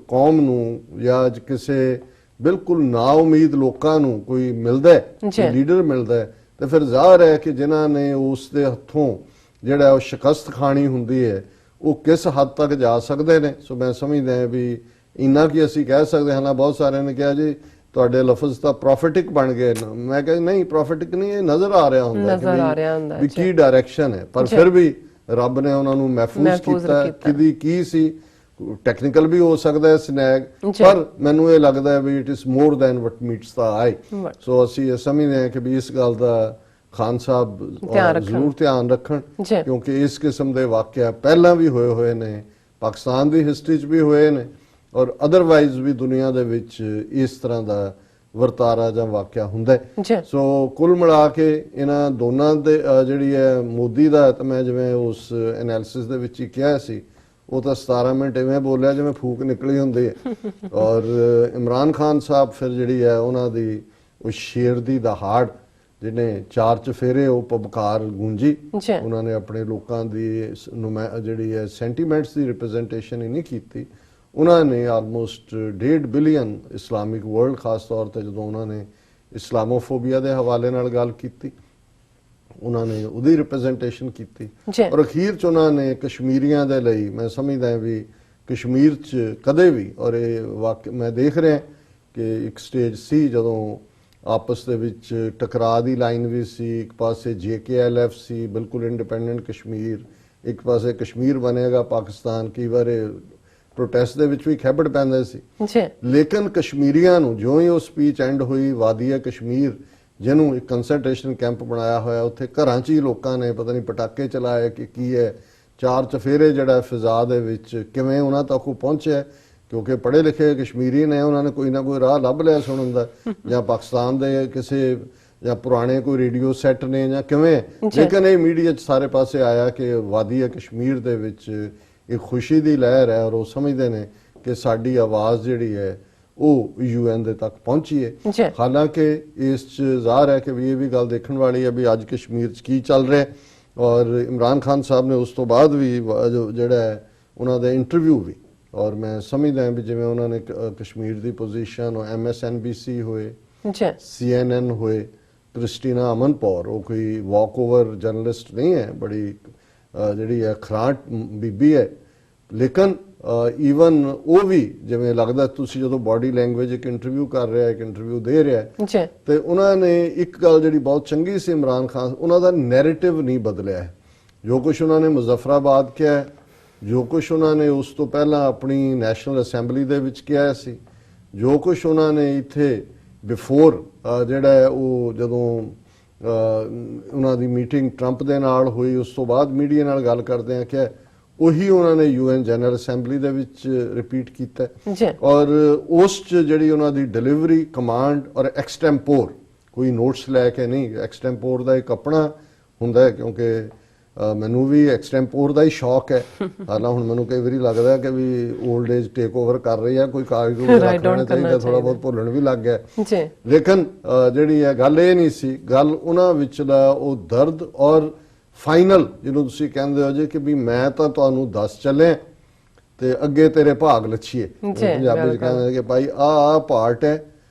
ਕੌਮ ਨੂੰ ਜਾਂ ਕਿਸੇ ਬਿਲਕੁਲ ਨਾ ਉਮੀਦ ਲੋਕਾਂ ਨੂੰ ਕੋਈ ਮਿਲਦਾ ਹੈ, ਲੀਡਰ ਮਿਲਦਾ ਹੈ, ਤੇ ਫਿਰ ਜ਼ਾਹਰ ਹੈ ਕਿ ਜਿਨ੍ਹਾਂ ਨੇ ਉਸ ਦੇ ਹੱਥੋਂ ਜਿਹੜਾ ਉਹ ਸ਼ਿਕਸਤ ਖਾਣੀ ਹੁੰਦੀ ਹੈ ਉਹ ਕਿਸ ਹੱਦ ਤੱਕ ਜਾ ਸਕਦੇ ਨੇ। ਸੋ ਮੈਂ ਸਮਝਦਾ ਹਾਂ ਵੀ ਇੰਨਾ ਕਿ ਅਸੀਂ ਕਹਿ ਸਕਦੇ ਹਾਂ। ਬਹੁਤ ਸਾਰਿਆਂ ਨੇ ਕਿਹਾ ਜੀ ਤੁਹਾਡੇ ਲਫ਼ਜ਼ ਤਾਂ ਪ੍ਰੋਫਿਟਿਕ ਬਣ ਗਏ। ਮੈਂ ਕਿਹਾ ਨਹੀਂ, ਪ੍ਰੋਫਿਟਿਕ ਨਹੀਂ, ਇਹ ਨਜ਼ਰ ਆ ਰਿਹਾ ਹੁੰਦਾ ਵੀ ਕੀ ਡਾਇਰੈਕਸ਼ਨ ਹੈ, ਪਰ ਫਿਰ ਵੀ ਰੱਬ ਨੇ ਉਹਨਾਂ ਨੂੰ ਮਹਿਫੂਜ਼ ਕੀਤਾ। ਕਿਹਦੀ ਕੀ ਸੀ, ਟੈਕਨੀਕਲ ਵੀ ਹੋ ਸਕਦਾ ਹੈ ਸਨੈਗ, ਪਰ ਮੈਨੂੰ ਇਹ ਲੱਗਦਾ ਹੈ ਵੀ it is more than what meets the eye. So ਅਸੀਂ ਇਹ ਸਮਝਦੇ ਹਾਂ ਕਿ ਵੀ ਇਸ ਗੱਲ ਦਾ ਖਾਨ ਸਾਹਿਬ ਜ਼ਰੂਰ ਧਿਆਨ ਰੱਖਣ, ਕਿਉਂਕਿ ਇਸ ਕਿਸਮ ਦੇ ਵਾਕਿਆ ਪਹਿਲਾਂ ਵੀ ਹੋਏ ਨੇ, ਪਾਕਿਸਤਾਨ ਦੀ ਹਿਸਟਰੀ 'ਚ ਵੀ ਹੋਏ ਨੇ ਔਰ ਅਦਰਵਾਈਜ਼ ਵੀ ਦੁਨੀਆ ਦੇ ਵਿੱਚ ਇਸ ਤਰ੍ਹਾਂ ਦਾ ਵਰਤਾਰਾ ਜਾਂ ਵਾਕਿਆ ਹੁੰਦਾ ਹੈ। ਸੋ ਕੁੱਲ ਮਿਲਾ ਕੇ ਇਹਨਾਂ ਦੋਨਾਂ ਦੇ ਜਿਹੜੀ ਹੈ ਮੋਦੀ ਦਾ, ਤਾਂ ਮੈਂ ਜਿਵੇਂ ਉਸ ਐਨਾਲਿਸਿਸ ਦੇ ਵਿੱਚ ਹੀ ਕਿਹਾ ਸੀ, ਉਹ ਤਾਂ 17 ਮਿੰਟ ਇਵੇਂ ਬੋਲਿਆ ਜਿਵੇਂ ਫੂਕ ਨਿਕਲੀ ਹੁੰਦੀ ਹੈ। ਔਰ ਇਮਰਾਨ ਖਾਨ ਸਾਹਿਬ ਫਿਰ ਜਿਹੜੀ ਹੈ ਉਹਨਾਂ ਦੀ ਉਹ ਸ਼ੇਰ ਦੀ ਦਹਾੜ ਜਿਹਨੇ 4 ਚਫੇਰੇ ਉਹ ਪਬਕਾਰ ਗੂੰਜੀ, ਉਹਨਾਂ ਨੇ ਆਪਣੇ ਲੋਕਾਂ ਦੀ ਜਿਹੜੀ ਹੈ ਸੈਂਟੀਮੈਂਟਸ ਦੀ ਰਿਪਰੈਜ਼ੈਂਟੇਸ਼ਨ ਹੀ ਨਹੀਂ ਕੀਤੀ। ਉਹਨਾਂ ਨੇ ਆਲਮੋਸਟ 1.5 ਬਿਲੀਅਨ ਇਸਲਾਮਿਕ ਵਰਲਡ, ਖਾਸ ਤੌਰ ਤੇ ਜਦੋਂ ਉਹਨਾਂ ਨੇ ਇਸਲਾਮੋਫੋਬੀਆ ਦੇ ਹਵਾਲੇ ਨਾਲ ਗੱਲ ਕੀਤੀ, ਉਹਨਾਂ ਨੇ ਉਹਦੀ ਰਿਪਰੈਜ਼ੈਂਟੇਸ਼ਨ ਕੀਤੀ। ਔਰ ਅਖੀਰ 'ਚ ਉਹਨਾਂ ਨੇ ਕਸ਼ਮੀਰੀਆਂ ਦੇ ਲਈ, ਮੈਂ ਸਮਝਦਾ ਵੀ ਕਸ਼ਮੀਰ 'ਚ ਕਦੇ ਵੀ, ਔਰ ਇਹ ਵਾਕਿਆ ਮੈਂ ਦੇਖ ਰਿਹਾ ਕਿ ਇੱਕ ਸਟੇਜ ਸੀ ਜਦੋਂ ਆਪਸ ਦੇ ਵਿੱਚ ਟਕਰਾਅ ਦੀ ਲਾਈਨ ਵੀ ਸੀ, ਇੱਕ ਪਾਸੇ JKLF ਸੀ, ਬਿਲਕੁਲ ਇੰਡੀਪੈਂਡੈਂਟ ਕਸ਼ਮੀਰ, ਇੱਕ ਪਾਸੇ ਕਸ਼ਮੀਰ ਬਣੇਗਾ ਪਾਕਿਸਤਾਨ। ਕਈ ਵਾਰ ਪ੍ਰੋਟੈਸਟ ਦੇ ਵਿੱਚ ਵੀ ਖੈਬੜ ਪੈਂਦੇ ਸੀ, ਲੇਕਿਨ ਕਸ਼ਮੀਰੀਆਂ ਨੂੰ ਜਿਉਂ ਹੀ ਉਹ ਸਪੀਚ ਐਂਡ ਹੋਈ, ਵਾਦੀਆ ਕਸ਼ਮੀਰ ਜਿਹਨੂੰ ਇੱਕ ਕੰਸੈਂਟਰੇਸ਼ਨ ਕੈਂਪ ਬਣਾਇਆ ਹੋਇਆ, ਉੱਥੇ ਘਰਾਂ 'ਚ ਹੀ ਲੋਕਾਂ ਨੇ ਪਤਾ ਨਹੀਂ ਪਟਾਕੇ ਚਲਾਏ ਕਿ ਕੀ ਹੈ, 4 ਚਫੇਰੇ ਜਿਹੜਾ ਫਿਜ਼ਾ ਦੇ ਵਿੱਚ ਕਿਵੇਂ ਉਹਨਾਂ ਤੱਕ ਉਹ ਪਹੁੰਚਿਆ, ਕਿਉਂਕਿ ਪੜ੍ਹੇ ਲਿਖੇ ਕਸ਼ਮੀਰੀ ਨੇ, ਉਹਨਾਂ ਨੇ ਕੋਈ ਨਾ ਕੋਈ ਰਾਹ ਲੱਭ ਲਿਆ ਸੁਣਨ ਦਾ, ਜਾਂ ਪਾਕਿਸਤਾਨ ਦੇ ਕਿਸੇ ਜਾਂ ਪੁਰਾਣੇ ਕੋਈ ਰੇਡੀਓ ਸੈੱਟ ਨੇ ਜਾਂ ਕਿਵੇਂ, ਲੇਕਿਨ ਇਹ ਮੀਡੀਆ 'ਚ ਸਾਰੇ ਪਾਸੇ ਆਇਆ ਕਿ ਵਾਦੀਆ ਕਸ਼ਮੀਰ ਦੇ ਵਿੱਚ ਇੱਕ ਖੁਸ਼ੀ ਦੀ ਲਹਿਰ ਹੈ ਔਰ ਉਹ ਸਮਝਦੇ ਨੇ ਕਿ ਸਾਡੀ ਆਵਾਜ਼ ਜਿਹੜੀ ਹੈ ਉਹ UN ਦੇ ਤੱਕ ਪਹੁੰਚੀ ਹੈ। ਹਾਲਾਂਕਿ ਇਸ 'ਚ ਜ਼ਾਹਰ ਹੈ ਕਿ ਵੀ ਇਹ ਵੀ ਗੱਲ ਦੇਖਣ ਵਾਲੀ ਹੈ ਵੀ ਅੱਜ ਕਸ਼ਮੀਰ 'ਚ ਕੀ ਚੱਲ ਰਿਹਾ। ਔਰ ਇਮਰਾਨ ਖਾਨ ਸਾਹਿਬ ਨੇ ਉਸ ਤੋਂ ਬਾਅਦ ਵੀ ਜਿਹੜਾ ਹੈ ਉਹਨਾਂ ਦਾ ਇੰਟਰਵਿਊ ਵੀ, ਔਰ ਮੈਂ ਸਮਝਦਾ ਵੀ ਜਿਵੇਂ ਉਹਨਾਂ ਨੇ ਕਸ਼ਮੀਰ ਦੀ ਪੋਜੀਸ਼ਨ, MSNBC ਹੋਏ, CNN ਹੋਏ, ਕ੍ਰਿਸਟੀਨਾ ਅਮਨਪੌਰ, ਉਹ ਕੋਈ ਵਾਕ ਓਵਰ ਜਰਨਲਿਸਟ ਨਹੀਂ ਹੈ, ਬੜੀ ਜਿਹੜੀ ਹੈ ਖਰਾਟ ਬੀਬੀ ਹੈ, ਲੇਕਿਨ ਈਵਨ ਉਹ ਵੀ ਜਿਵੇਂ ਲੱਗਦਾ, ਤੁਸੀਂ ਜਦੋਂ ਬਾਡੀ ਲੈਂਗੁਏਜ ਇੱਕ ਇੰਟਰਵਿਊ ਕਰ ਰਿਹਾ, ਇੱਕ ਇੰਟਰਵਿਊ ਦੇ ਰਿਹਾ, ਤੇ ਉਹਨਾਂ ਨੇ ਇੱਕ ਗੱਲ ਜਿਹੜੀ ਬਹੁਤ ਚੰਗੀ ਸੀ ਇਮਰਾਨ ਖਾਨ, ਉਹਨਾਂ ਦਾ ਨੈਰੇਟਿਵ ਨਹੀਂ ਬਦਲਿਆ ਹੈ। ਜੋ ਕੁਝ ਉਹਨਾਂ ਨੇ ਮੁਜ਼ੱਫਰਾਬਾਦ ਕਿਹਾ, ਜੋ ਕੁਝ ਉਹਨਾਂ ਨੇ ਉਸ ਤੋਂ ਪਹਿਲਾਂ ਆਪਣੀ ਨੈਸ਼ਨਲ ਅਸੈਂਬਲੀ ਦੇ ਵਿੱਚ ਕਿਹਾ ਸੀ, ਜੋ ਕੁਝ ਉਹਨਾਂ ਨੇ ਇੱਥੇ ਬਿਫੋਰ ਜਿਹੜਾ ਹੈ ਉਹ ਜਦੋਂ ਉਹਨਾਂ ਦੀ ਮੀਟਿੰਗ ਟਰੰਪ ਦੇ ਨਾਲ ਹੋਈ, ਉਸ ਤੋਂ ਬਾਅਦ ਮੀਡੀਆ ਨਾਲ ਗੱਲ ਕਰਦੇ ਆ ਕਿ ਉਹੀ ਉਹਨਾਂ ਨੇ UN ਜਨਰਲ ਅਸੈਂਬਲੀ ਦੇ ਵਿੱਚ ਰਿਪੀਟ ਕੀਤਾ। ਔਰ ਉਸ 'ਚ ਜਿਹੜੀ ਉਹਨਾਂ ਦੀ ਡਿਲੀਵਰੀ, ਕਮਾਂਡ ਔਰ ਐਕਸਟੈਂਪੋਰ, ਕੋਈ ਨੋਟਸ ਲੈ ਕੇ ਨਹੀਂ, ਐਕਸਟੈਂਪੋਰ ਦਾ ਇੱਕ ਆਪਣਾ ਹੁੰਦਾ ਹੈ, ਕਿਉਂਕਿ ਮੈਨੂੰ ਵੀ ਐਕਸਟੈਂਪੋਰ ਦਾ ਹੀ ਸ਼ੌਕ ਹੈ। ਹਾਲਾਂ ਹੁਣ ਮੈਨੂੰ ਕਈ ਵਾਰੀ ਲੱਗਦਾ ਕਿ ਵੀ 올ਡ ਏਜ ਟੇਕ ਓਵਰ ਕਰ ਰਹੀ ਹੈ, ਕੋਈ ਕਾਗਜ਼ ਰੱਖਣਾ ਚਾਹੀਦਾ, ਥੋੜਾ ਬਹੁਤ ਭੁੱਲਣ ਵੀ ਲੱਗ ਗਿਆ। ਲੇਕਿਨ ਜਿਹੜੀ ਹੈ ਗੱਲ ਇਹ ਨਹੀਂ ਸੀ, ਗੱਲ ਉਹਨਾਂ ਵਿਚਲਾ ਉਹ ਦਰਦ ਔਰ ਫਾਈਨਲ ਜਿਹਨੂੰ ਤੁਸੀਂ ਕਹਿੰਦੇ ਹੋ ਜੀ ਕਿ ਵੀ ਮੈਂ ਤਾਂ ਤੁਹਾਨੂੰ ਦੱਸ ਚੱਲਿਆ ਤੇ ਅੱਗੇ ਤੇਰੇ ਭਾਗ ਲੱਛੀਏ, ਪੰਜਾਬੀ 'ਚ ਕਹਿੰਦੇ ਕਿ ਭਾਈ ਆਹ ਪਾਰਟ ਹੈ,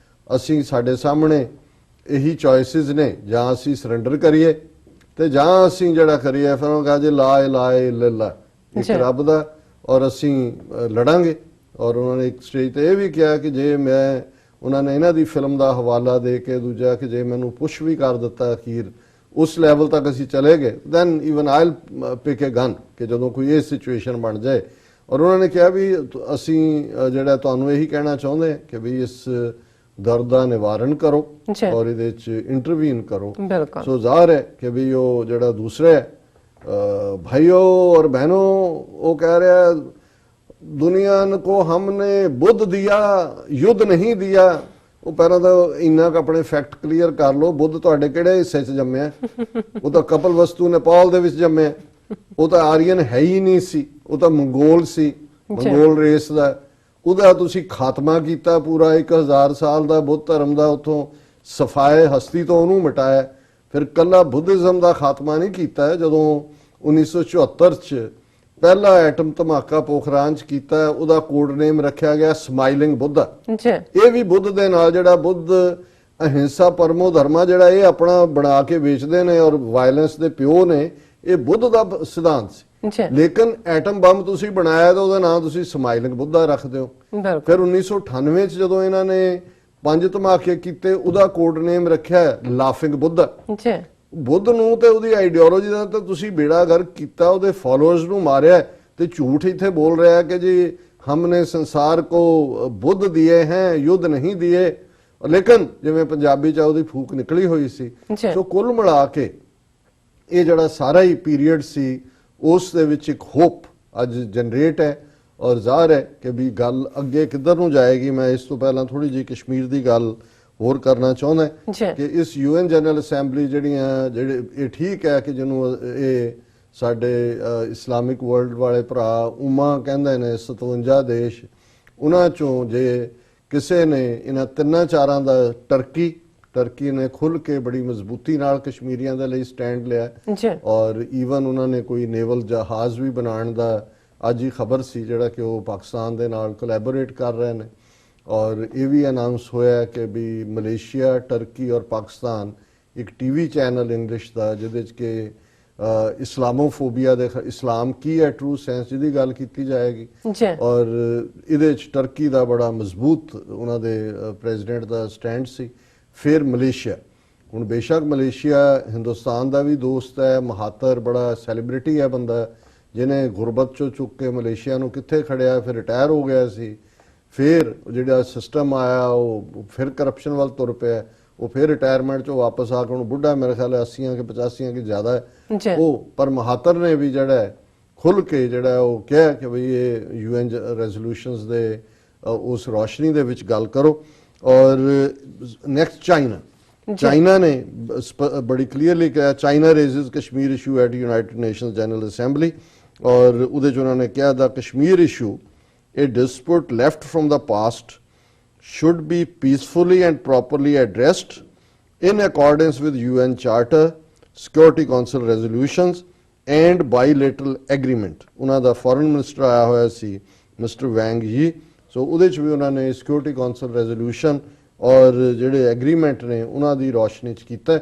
ਅਸੀਂ ਸਾਡੇ ਸਾਹਮਣੇ ਇਹੀ ਚੋਇਸਿਸ ਨੇ, ਜਾਂ ਅਸੀਂ ਸਰੈਂਡਰ ਕਰੀਏ ਤੇ ਜਾਂ ਅਸੀਂ ਜਿਹੜਾ ਕਰੀਏ ਫਿਰ ਉਹ ਕਹਾਂ ਜੀ ਲਾ ਇਲਾਹਾ ਇल्लल्लाह, ਇੱਕ ਰੱਬ ਦਾ, ਔਰ ਅਸੀਂ ਲੜਾਂਗੇ ਔਰ ਉਹਨਾਂ ਨੇ ਇੱਕ ਸਟੇਜ ਤੇ ਇਹ ਵੀ ਕਿਹਾ ਕਿ ਜੇ ਮੈਂ, ਉਹਨਾਂ ਨੇ ਇਹਨਾਂ ਦੀ ਫਿਲਮ ਦਾ ਹਵਾਲਾ ਦੇ ਕੇ ਦੂਜਾ ਕਿ ਜੇ ਮੈਨੂੰ ਪੁਸ਼ ਵੀ ਕਰ ਦਿੱਤਾ ਅਖੀਰ ਉਸ ਲੈਵਲ ਤੱਕ ਅਸੀਂ ਚਲੇ ਗਏ, ਦੈਨ ਈਵਨ ਆਈਲ ਪਿਕ ਅ ਗਨ, ਕਿ ਜਦੋਂ ਕੋਈ ਇਹ ਸਿਚੁਏਸ਼ਨ ਬਣ ਜਾਏ। ਔਰ ਉਹਨਾਂ ਨੇ ਕਿਹਾ ਵੀ ਅਸੀਂ ਜਿਹੜਾ ਤੁਹਾਨੂੰ ਇਹੀ ਕਹਿਣਾ ਚਾਹੁੰਦੇ ਕਿ ਵੀ ਇਸ ਦਰਦ ਦਾ ਨਿਵਾਰਨ ਕਰੋ ਔਰ ਇਹਦੇ ਚ ਇੰਟਰਵੀਨ ਕਰੋ। ਸੋ ਜ਼ਾਹਰ ਹੈ ਕਿ ਵੀ ਉਹ ਜਿਹੜਾ ਦੂਸਰਾ ਹੈ भाइयों और बहनों, वो कह रहा है दुनिया को हमने बुद्ध दिया, युद्ध नहीं दिया। ਉਹ ਪਹਿਲਾਂ ਤਾਂ ਇੰਨਾ ਕੁ ਆਪਣੇ ਫੈਕਟ ਕਲੀਅਰ ਕਰ ਲਓ, ਬੁੱਧ ਤੁਹਾਡੇ ਕਿਹੜੇ ਹਿੱਸੇ 'ਚ ਜੰਮਿਆ? ਉਹ ਤਾਂ ਕਪਲ ਵਸਤੂ ਨੇਪਾਲ ਦੇ ਵਿੱਚ ਜੰਮਿਆ, ਉਹ ਤਾਂ ਆਰੀਅਨ ਹੈ ਹੀ ਨਹੀਂ ਸੀ, ਉਹ ਤਾਂ ਮੰਗੋਲ ਸੀ, ਮੰਗੋਲ ਰੇਸ ਦਾ। ਉਹਦਾ ਤੁਸੀਂ ਖਾਤਮਾ ਕੀਤਾ ਪੂਰਾ 1000 ਸਾਲ ਦਾ ਬੁੱਧ ਧਰਮ ਦਾ, ਉੱਥੋਂ ਸਫਾਏ ਹਸਤੀ ਤੋਂ ਉਹਨੂੰ ਮਿਟਾਇਆ। ਫਿਰ ਕੱਲਾ ਬੁੱਧਿਜ਼ਮ ਦਾ ਖਾਤਮਾ ਨਹੀਂ ਕੀਤਾ। ਜਦੋਂ 1974 ਚ ਪਹਿਲਾ ਐਟਮ ਧਮਾਕਾ ਪੋਖਰਾਨ ਚ ਕੀਤਾ, ਉਹਦਾ ਕੋਡ ਨੇਮ ਰੱਖਿਆ ਗਿਆ ਸਮਾਈਲਿੰਗ ਬੁੱਧਾ। ਇਹ ਵੀ ਬੁੱਧ ਦੇ ਨਾਲ, ਜਿਹੜਾ ਬੁੱਧ ਅਹਿੰਸਾ ਪਰਮੋ ਧਰਮਾ ਜਿਹੜਾ ਇਹ ਆਪਣਾ ਬਣਾ ਕੇ ਵੇਚਦੇ ਨੇ ਔਰ ਵਾਇਲੈਂਸ ਦੇ ਪਿਓ ਨੇ, ਇਹ ਬੁੱਧ ਦਾ ਸਿਧਾਂਤ ਸੀ। ਲੇਕਿਨ ਐਟਮ ਬੰਬ ਤੁਸੀਂ ਬਣਾਇਆ ਤਾਂ ਉਹਦਾ ਨਾਮ ਤੁਸੀਂ ਸਮਾਈਲਿੰਗ ਬੁੱਧਾ ਰੱਖਦੇ ਹੋ। ਫਿਰ 1998 ਚ ਜਦੋਂ ਇਹਨਾਂ ਨੇ 5 ਧਮਾਕੇ ਕੀਤੇ, ਉਹਦਾ ਕੋਡ ਨੇਮ ਰੱਖਿਆ ਲਾਫਿੰਗ ਬੁੱਧਾ। ਬੁੱਧ ਨੂੰ ਤੇ ਉਹਦੀ ਆਈਡੀਓਲੋਜੀ ਦਾ ਤਾਂ ਤੁਸੀਂ ਬੇੜਾ ਗਰਕ ਕੀਤਾ, ਉਹਦੇ ਫਾਲੋਅਰਸ ਨੂੰ ਮਾਰਿਆ ਤੇ ਝੂਠ ਇੱਥੇ ਬੋਲ ਰਿਹਾ ਕਿ ਜੀ ਹਮਨੇ ਸੰਸਾਰ ਕੋ ਬੁੱਧ ਦਿਏ ਹੈ, ਯੁੱਧ ਨਹੀਂ ਦਿਏ। ਲੇਕਿਨ ਜਿਵੇਂ ਪੰਜਾਬੀ ਚ ਉਹਦੀ ਫੂਕ ਨਿਕਲੀ ਹੋਈ ਸੀ। ਸੋ ਕੁੱਲ ਮਿਲਾ ਕੇ ਇਹ ਜਿਹੜਾ ਸਾਰਾ ਹੀ ਪੀਰੀਅਡ ਸੀ, ਉਸ ਦੇ ਵਿੱਚ ਇੱਕ ਹੋਪ ਅੱਜ ਜਨਰੇਟ ਹੈ। ਔਰ ਜ਼ਾਹਰ ਹੈ ਕਿ ਵੀ ਗੱਲ ਅੱਗੇ ਕਿੱਧਰ ਨੂੰ ਜਾਏਗੀ। ਮੈਂ ਇਸ ਤੋਂ ਪਹਿਲਾਂ ਥੋੜੀ ਜਿਹੀ ਕਸ਼ਮੀਰ ਦੀ ਗੱਲ ਹੋਰ ਕਰਨਾ ਚਾਹੁੰਦਾ ਕਿ ਇਸ UN ਜਨਰਲ ਅਸੈਂਬਲੀ ਜਿਹੜੇ ਇਹ ਠੀਕ ਹੈ ਕਿ ਜਿਹਨੂੰ ਇਹ ਸਾਡੇ ਇਸਲਾਮਿਕ ਵਰਲਡ ਵਾਲੇ ਭਰਾ ਉਮਾ ਕਹਿੰਦੇ ਨੇ 57 ਦੇਸ਼, ਉਹਨਾਂ ਚੋਂ ਜੇ ਕਿਸੇ ਨੇ ਇਹਨਾਂ ਤਿੰਨਾਂ ਚਾਰਾਂ ਦਾ, ਟਰਕੀ ਨੇ ਖੁੱਲ ਕੇ ਬੜੀ ਮਜ਼ਬੂਤੀ ਨਾਲ ਕਸ਼ਮੀਰੀਆਂ ਦੇ ਲਈ ਸਟੈਂਡ ਲਿਆ ਔਰ ਈਵਨ ਉਹਨਾਂ ਨੇ ਕੋਈ ਨੇਵਲ ਜਹਾਜ਼ ਵੀ ਬਣਾਉਣ ਦਾ ਅੱਜ ਹੀ ਖਬਰ ਸੀ ਜਿਹੜਾ ਕਿ ਉਹ ਪਾਕਿਸਤਾਨ ਦੇ ਨਾਲ ਕੋਲੈਬੋਰੇਟ ਕਰ ਰਹੇ ਨੇ। ਔਰ ਇਹ ਵੀ ਅਨਾਉਂਸ ਹੋਇਆ ਕਿ ਵੀ ਮਲੇਸ਼ੀਆ, ਟਰਕੀ ਔਰ ਪਾਕਿਸਤਾਨ ਇੱਕ ਟੀਵੀ ਚੈਨਲ ਇੰਗਲਿਸ਼ ਦਾ ਜਿਹਦੇ 'ਚ ਕਿ ਇਸਲਾਮੋਫੋਬੀਆ ਦੇ, ਇਸਲਾਮ ਕੀ ਹੈ ਟਰੂ ਸੈਂਸ, ਜਿਹਦੀ ਗੱਲ ਕੀਤੀ ਜਾਏਗੀ। ਔਰ ਇਹਦੇ 'ਚ ਟਰਕੀ ਦਾ ਬੜਾ ਮਜ਼ਬੂਤ ਉਹਨਾਂ ਦੇ ਪ੍ਰੈਜ਼ੀਡੈਂਟ ਦਾ ਸਟੈਂਡ ਸੀ। ਫਿਰ ਮਲੇਸ਼ੀਆ, ਹੁਣ ਬੇਸ਼ੱਕ ਮਲੇਸ਼ੀਆ ਹਿੰਦੁਸਤਾਨ ਦਾ ਵੀ ਦੋਸਤ ਹੈ, ਮਹਾਤਰ ਬੜਾ ਸੈਲੀਬ੍ਰਿਟੀ ਹੈ ਬੰਦਾ, ਜਿਹਨੇ ਗੁਰਬਤ ਚੋਂ ਚੁੱਕ ਕੇ ਮਲੇਸ਼ੀਆ ਨੂੰ ਕਿੱਥੇ ਖੜਿਆ, ਫਿਰ ਰਿਟਾਇਰ ਹੋ ਗਿਆ ਸੀ। ਫਿਰ ਜਿਹੜਾ ਸਿਸਟਮ ਆਇਆ ਉਹ ਫਿਰ ਕਰਪਸ਼ਨ ਵੱਲ ਤੁਰ ਪਿਆ, ਉਹ ਫਿਰ ਰਿਟਾਇਰਮੈਂਟ ਚੋਂ ਵਾਪਸ ਆ ਕੇ ਹੁਣ ਬੁੱਢਾ, ਮੇਰੇ ਖਿਆਲ 80 ਕਿ 85 ਕਿ ਜ਼ਿਆਦਾ ਹੈ ਉਹ। ਪਰ ਮਹਾਤਰ ਨੇ ਵੀ ਜਿਹੜਾ ਖੁੱਲ ਕੇ ਜਿਹੜਾ ਉਹ ਕਿਹਾ ਕਿ ਬਈ ਇਹ UN ਰੈਜ਼ੋਲੂਸ਼ਨਸ ਦੇ ਉਸ ਰੋਸ਼ਨੀ ਦੇ ਵਿੱਚ ਗੱਲ ਕਰੋ। ਔਰ ਨੈਕਸਟ ਚਾਈਨਾ ਨੇ ਬੜੀ ਕਲੀਅਰਲੀ ਕਿਹਾ, China raises Kashmir issue at United Nations General Assembly. ਔਰ ਉਹਦੇ 'ਚ ਉਹਨਾਂ ਨੇ ਕਿਹਾ ਦਾ Kashmir issue a dispute left from the past should be peacefully and properly addressed in accordance with UN Charter, Security Council resolutions and bilateral agreement। ਉਹਨਾਂ ਦਾ foreign minister ਆਇਆ ਹੋਇਆ ਸੀ ਮਿਸਟਰ ਵੈਂਗ ਯੀ, ਸੋ ਉਹਦੇ 'ਚ ਵੀ ਉਹਨਾਂ ਨੇ ਸਿਕਿਉਰਿਟੀ ਕਾਉਂਸਲ ਰੈਜ਼ੋਲੂਸ਼ਨ ਔਰ ਜਿਹੜੇ ਐਗਰੀਮੈਂਟ ਨੇ ਉਹਨਾਂ ਦੀ ਰੋਸ਼ਨੀ 'ਚ ਕੀਤਾ।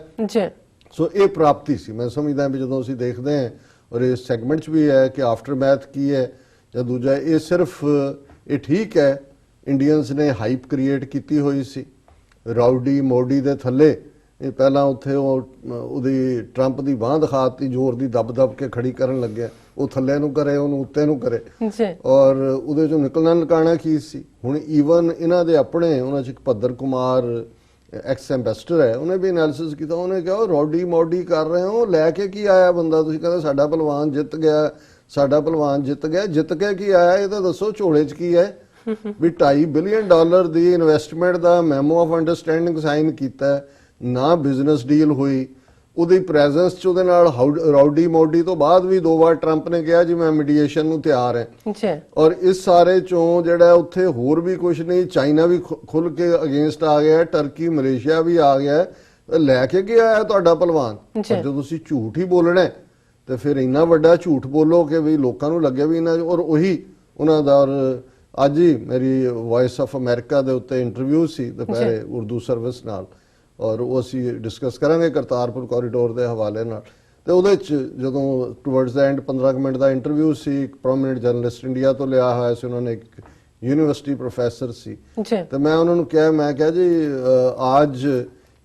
ਸੋ ਇਹ ਪ੍ਰਾਪਤੀ ਸੀ। ਮੈਂ ਸਮਝਦਾ ਵੀ ਜਦੋਂ ਅਸੀਂ ਦੇਖਦੇ ਹਾਂ ਔਰ ਇਸ ਸੈਗਮੈਂਟ 'ਚ ਵੀ ਹੈ ਕਿ ਆਫਟਰਮੈਥ ਕੀ ਹੈ ਜਾਂ ਦੂਜਾ, ਇਹ ਸਿਰਫ ਇਹ ਠੀਕ ਹੈ ਇੰਡੀਅਨਸ ਨੇ ਹਾਈਪ ਕ੍ਰੀਏਟ ਕੀਤੀ ਹੋਈ ਸੀ ਰਾਊਡੀ ਮੋਡੀ ਦੇ ਥੱਲੇ। ਇਹ ਪਹਿਲਾਂ ਉੱਥੇ ਉਹਦੀ ਟਰੰਪ ਦੀ ਬਾਂਹ ਦਿਖਾਤੀ, ਜ਼ੋਰ ਦੀ ਦਬ ਕੇ ਖੜੀ ਕਰਨ ਲੱਗਿਆ, ਉਹ ਥੱਲੇ ਨੂੰ ਕਰੇ, ਉਹਨੂੰ ਉੱਤੇ ਨੂੰ ਕਰੇ, ਔਰ ਉਹਦੇ ਚੋਂ ਨਿਕਲਣਾ ਨਿਕਾਣਾ ਕੀ ਸੀ। ਹੁਣ ਈਵਨ ਇਹਨਾਂ ਦੇ ਆਪਣੇ ਉਹਨਾਂ 'ਚ ਇੱਕ ਭੱਦਰ ਕੁਮਾਰ ਐਕਸ ਐਂਬੈਸਡਰ ਹੈ, ਉਹਨੇ ਵੀ ਐਨਾਲਿਸਿਸ ਕੀਤਾ। ਉਹਨੇ ਕਿਹਾ ਉਹ ਰੌਡੀ ਮੋਡੀ ਕਰ ਰਹੇ ਹੋ, ਲੈ ਕੇ ਕੀ ਆਇਆ ਬੰਦਾ? ਤੁਸੀਂ ਕਹਿੰਦੇ ਸਾਡਾ ਪਹਿਲਵਾਨ ਜਿੱਤ ਗਿਆ, ਸਾਡਾ ਪਹਿਲਵਾਨ ਜਿੱਤ ਗਿਆ, ਜਿੱਤ ਕੇ ਕੀ ਆਇਆ? ਇਹ ਤਾਂ ਦੱਸੋ ਝੋਲੇ 'ਚ ਕੀ ਹੈ? ਵੀ $2.5 billion the investment the memo of understanding sign ਕੀਤਾ, ਨਾ ਬਿਜ਼ਨਸ ਡੀਲ ਹੋਈ। ਉਹਦੀ ਪ੍ਰੈਜ਼ੈਂਸ 'ਚ ਉਹਦੇ ਨਾਲ ਰੌਡੀ ਮੋਡੀ ਤੋਂ ਬਾਅਦ ਵੀ 2 ਵਾਰ ਟਰੰਪ ਨੇ ਕਿਹਾ ਜੀ ਮੈਂ ਮੀਡੀਏਸ਼ਨ ਨੂੰ ਤਿਆਰ ਹਾਂ। ਔਰ ਇਸ ਸਾਰੇ ਚੋਂ ਜਿਹੜਾ ਉੱਥੇ ਹੋਰ ਵੀ ਕੁਝ ਨਹੀਂ, ਚਾਈਨਾ ਵੀ ਖੁੱਲ ਕੇ ਅਗੇਂਸਟ ਆ ਗਿਆ, ਟਰਕੀ ਮਲੇਸ਼ੀਆ ਵੀ ਆ ਗਿਆ, ਲੈ ਕੇ ਗਿਆ ਹੈ ਤੁਹਾਡਾ ਪਹਿਲਵਾਨ। ਜਦੋਂ ਤੁਸੀਂ ਝੂਠ ਹੀ ਬੋਲਣਾ ਤੇ ਫਿਰ ਇੰਨਾ ਵੱਡਾ ਝੂਠ ਬੋਲੋ ਕਿ ਵੀ ਲੋਕਾਂ ਨੂੰ ਲੱਗੇ ਵੀ ਇਹਨਾਂ, ਔਰ ਉਹੀ ਉਹਨਾਂ ਦਾ। ਔਰ ਅੱਜ ਹੀ ਮੇਰੀ ਵੌਇਸ ਆਫ ਅਮਰੀਕਾ ਦੇ ਉੱਤੇ ਇੰਟਰਵਿਊ ਸੀ ਦੁਪਹਿਰੇ ਉਰਦੂ ਸਰਵਿਸ ਨਾਲ, ਔਰ ਉਹ ਅਸੀਂ ਡਿਸਕਸ ਕਰਾਂਗੇ ਕਰਤਾਰਪੁਰ ਕੋਰੀਡੋਰ ਦੇ ਹਵਾਲੇ ਨਾਲ। ਤੇ ਉਹਦੇ 'ਚ ਜਦੋਂ ਟੁਵਰਡਸ ਦਾ ਐਂਡ 15 ਮਿੰਟ ਦਾ ਇੰਟਰਵਿਊ ਸੀ, ਇੱਕ ਪ੍ਰੋਮਿਨੈਂਟ ਜਰਨਲਿਸਟ ਇੰਡੀਆ ਤੋਂ ਲਿਆ ਹੋਇਆ ਸੀ, ਉਹਨਾਂ ਨੇ यूनिवर्सिटी प्रोफेसर सी। जी तो मैं उन्होंने मैं क्या जी आज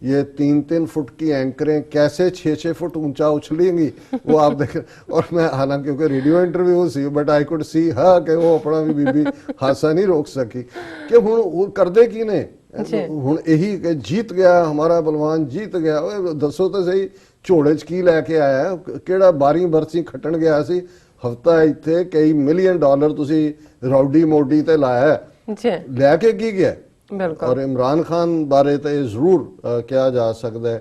ये 3-3 फुट की एंकरें कैसे 6-6 फुट ऊंचा उछलेंगी वो आप देख। और मैं हालांकि क्योंकि रेडियो इंटरव्यू सी बट आई कुड सी हाँ कि वो अपना भी बीबी हासा नहीं रोक सकी कि हुण वो करदे की ने हुण यही कि जीत गया हमारा बलवान जीत गया। ओए दसो तो सही झोड़े च की लैके आया किहड़ा बारी बरसी खट्टण गया सी हफ्ता इत्थे कई मिलियन डॉलर तुसी रौडी मोडी ते लाया जी लैके की गया। बिल्कुल और इमरान खान बारे तो ये जरूर किया जा सकता है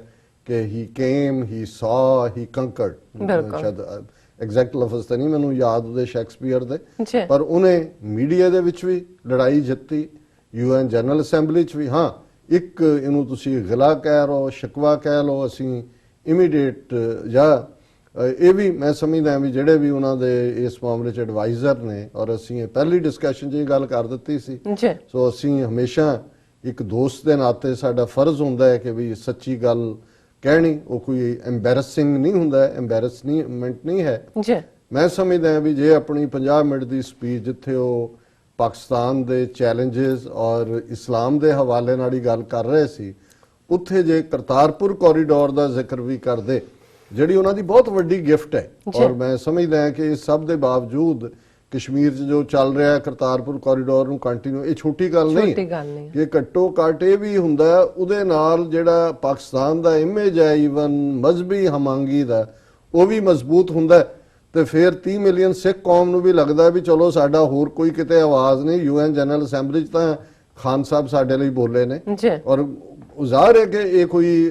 कि ही केम ही सॉ ही कंकर्ड। शायद एग्जैक्ट लफ्ज तो नहीं मैनू याद ਉਹਦੇ ਸ਼ੈਕਸਪੀਅਰ ਦੇ जी ਪਰ ਉਹਨੇ ਮੀਡੀਆ ਦੇ ਵਿੱਚ ਵੀ ਲੜਾਈ ਜਿੱਤੀ UN ਜਨਰਲ ਅਸੈਂਬਲੀ 'ਚ ਵੀ। ਹਾਂ ਇੱਕ ਇਹਨੂੰ ਤੁਸੀਂ ਗਿਲਾ ਕਹਿ ਲਓ ਸ਼ਿਕਵਾ ਕਹਿ ਲਓ ਅਸੀਂ ਇਮੀਡੀਏਟ ਜਾਂ ਇਹ ਵੀ ਮੈਂ ਸਮਝਦਾ ਵੀ ਜਿਹੜੇ ਵੀ ਉਹਨਾਂ ਦੇ ਇਸ ਮਾਮਲੇ 'ਚ ਐਡਵਾਈਜ਼ਰ ਨੇ ਔਰ ਅਸੀਂ ਇਹ ਪਹਿਲੀ ਡਿਸਕਸ਼ਨ 'ਚ ਇਹ ਗੱਲ ਕਰ ਦਿੱਤੀ ਸੀ। जी ਸੋ ਅਸੀਂ ਹਮੇਸ਼ਾ ਇੱਕ ਦੋਸਤ ਦੇ ਨਾਤੇ ਸਾਡਾ ਫਰਜ਼ ਹੁੰਦਾ ਹੈ ਕਿ ਵੀ ਸੱਚੀ ਗੱਲ ਕਹਿਣੀ ਉਹ ਕੋਈ ਐਮਬੈਰਸਿੰਗ ਨਹੀਂ ਹੁੰਦਾ ਐਮਬੈਰਸਮੈਂਟ ਨਹੀਂ ਹੈ। जी ਮੈਂ ਸਮਝਦਾ ਵੀ ਜੇ ਆਪਣੀ 50 ਮਿੰਟ ਦੀ ਸਪੀਚ ਜਿੱਥੇ ਉਹ ਪਾਕਿਸਤਾਨ ਦੇ ਚੈਲੰਜਸ ਔਰ ਇਸਲਾਮ ਦੇ ਹਵਾਲੇ ਨਾਲ ਹੀ ਗੱਲ ਕਰ ਰਹੇ ਸੀ ਉੱਥੇ ਜੇ ਕਰਤਾਰਪੁਰ ਕੋਰੀਡੋਰ ਦਾ ਜ਼ਿਕਰ ਵੀ ਕਰਦੇ ਜਿਹੜੀ ਉਹਨਾਂ ਦੀ ਬਹੁਤ ਵੱਡੀ ਗਿਫਟ ਹੈ। ਔਰ ਮੈਂ ਸਮਝਦਾ ਹਾਂ ਕਿ ਇਸ ਸਭ ਦੇ ਬਾਵਜੂਦ ਕਸ਼ਮੀਰ 'ਚ ਜੋ ਚੱਲ ਰਿਹਾ ਕਰਤਾਰਪੁਰ ਕੋਰੀਡੋਰ ਨੂੰ ਕੰਟੀਨਿਊ ਇਹ ਛੋਟੀ ਗੱਲ ਨਹੀਂ ਛੋਟੀ ਗੱਲ ਨਹੀਂ ਕਿ ਘੱਟੋ ਘੱਟ ਇਹ ਵੀ ਹੁੰਦਾ ਉਹਦੇ ਨਾਲ ਜਿਹੜਾ ਪਾਕਿਸਤਾਨ ਦਾ ਇਮੇਜ ਹੈ ਈਵਨ ਮਜ਼ਹਬੀ ਹਮਾਂਗੀ ਦਾ ਉਹ ਵੀ ਮਜ਼ਬੂਤ ਹੁੰਦਾ ਤੇ ਫਿਰ 30 ਮਿਲੀਅਨ ਸਿੱਖ ਕੌਮ ਨੂੰ ਵੀ ਲੱਗਦਾ ਵੀ ਚਲੋ ਸਾਡਾ ਹੋਰ ਕੋਈ ਕਿਤੇ ਆਵਾਜ਼ ਨਹੀਂ UN ਜਨਰਲ ਅਸੈਂਬਲੀ 'ਚ ਤਾਂ ਖਾਨ ਸਾਹਿਬ ਸਾਡੇ ਲਈ ਬੋਲੇ ਨੇ। ਜੀ ਔਰ ਜ਼ਾਹਿਰ ਹੈ ਕਿ ਇਹ ਕੋਈ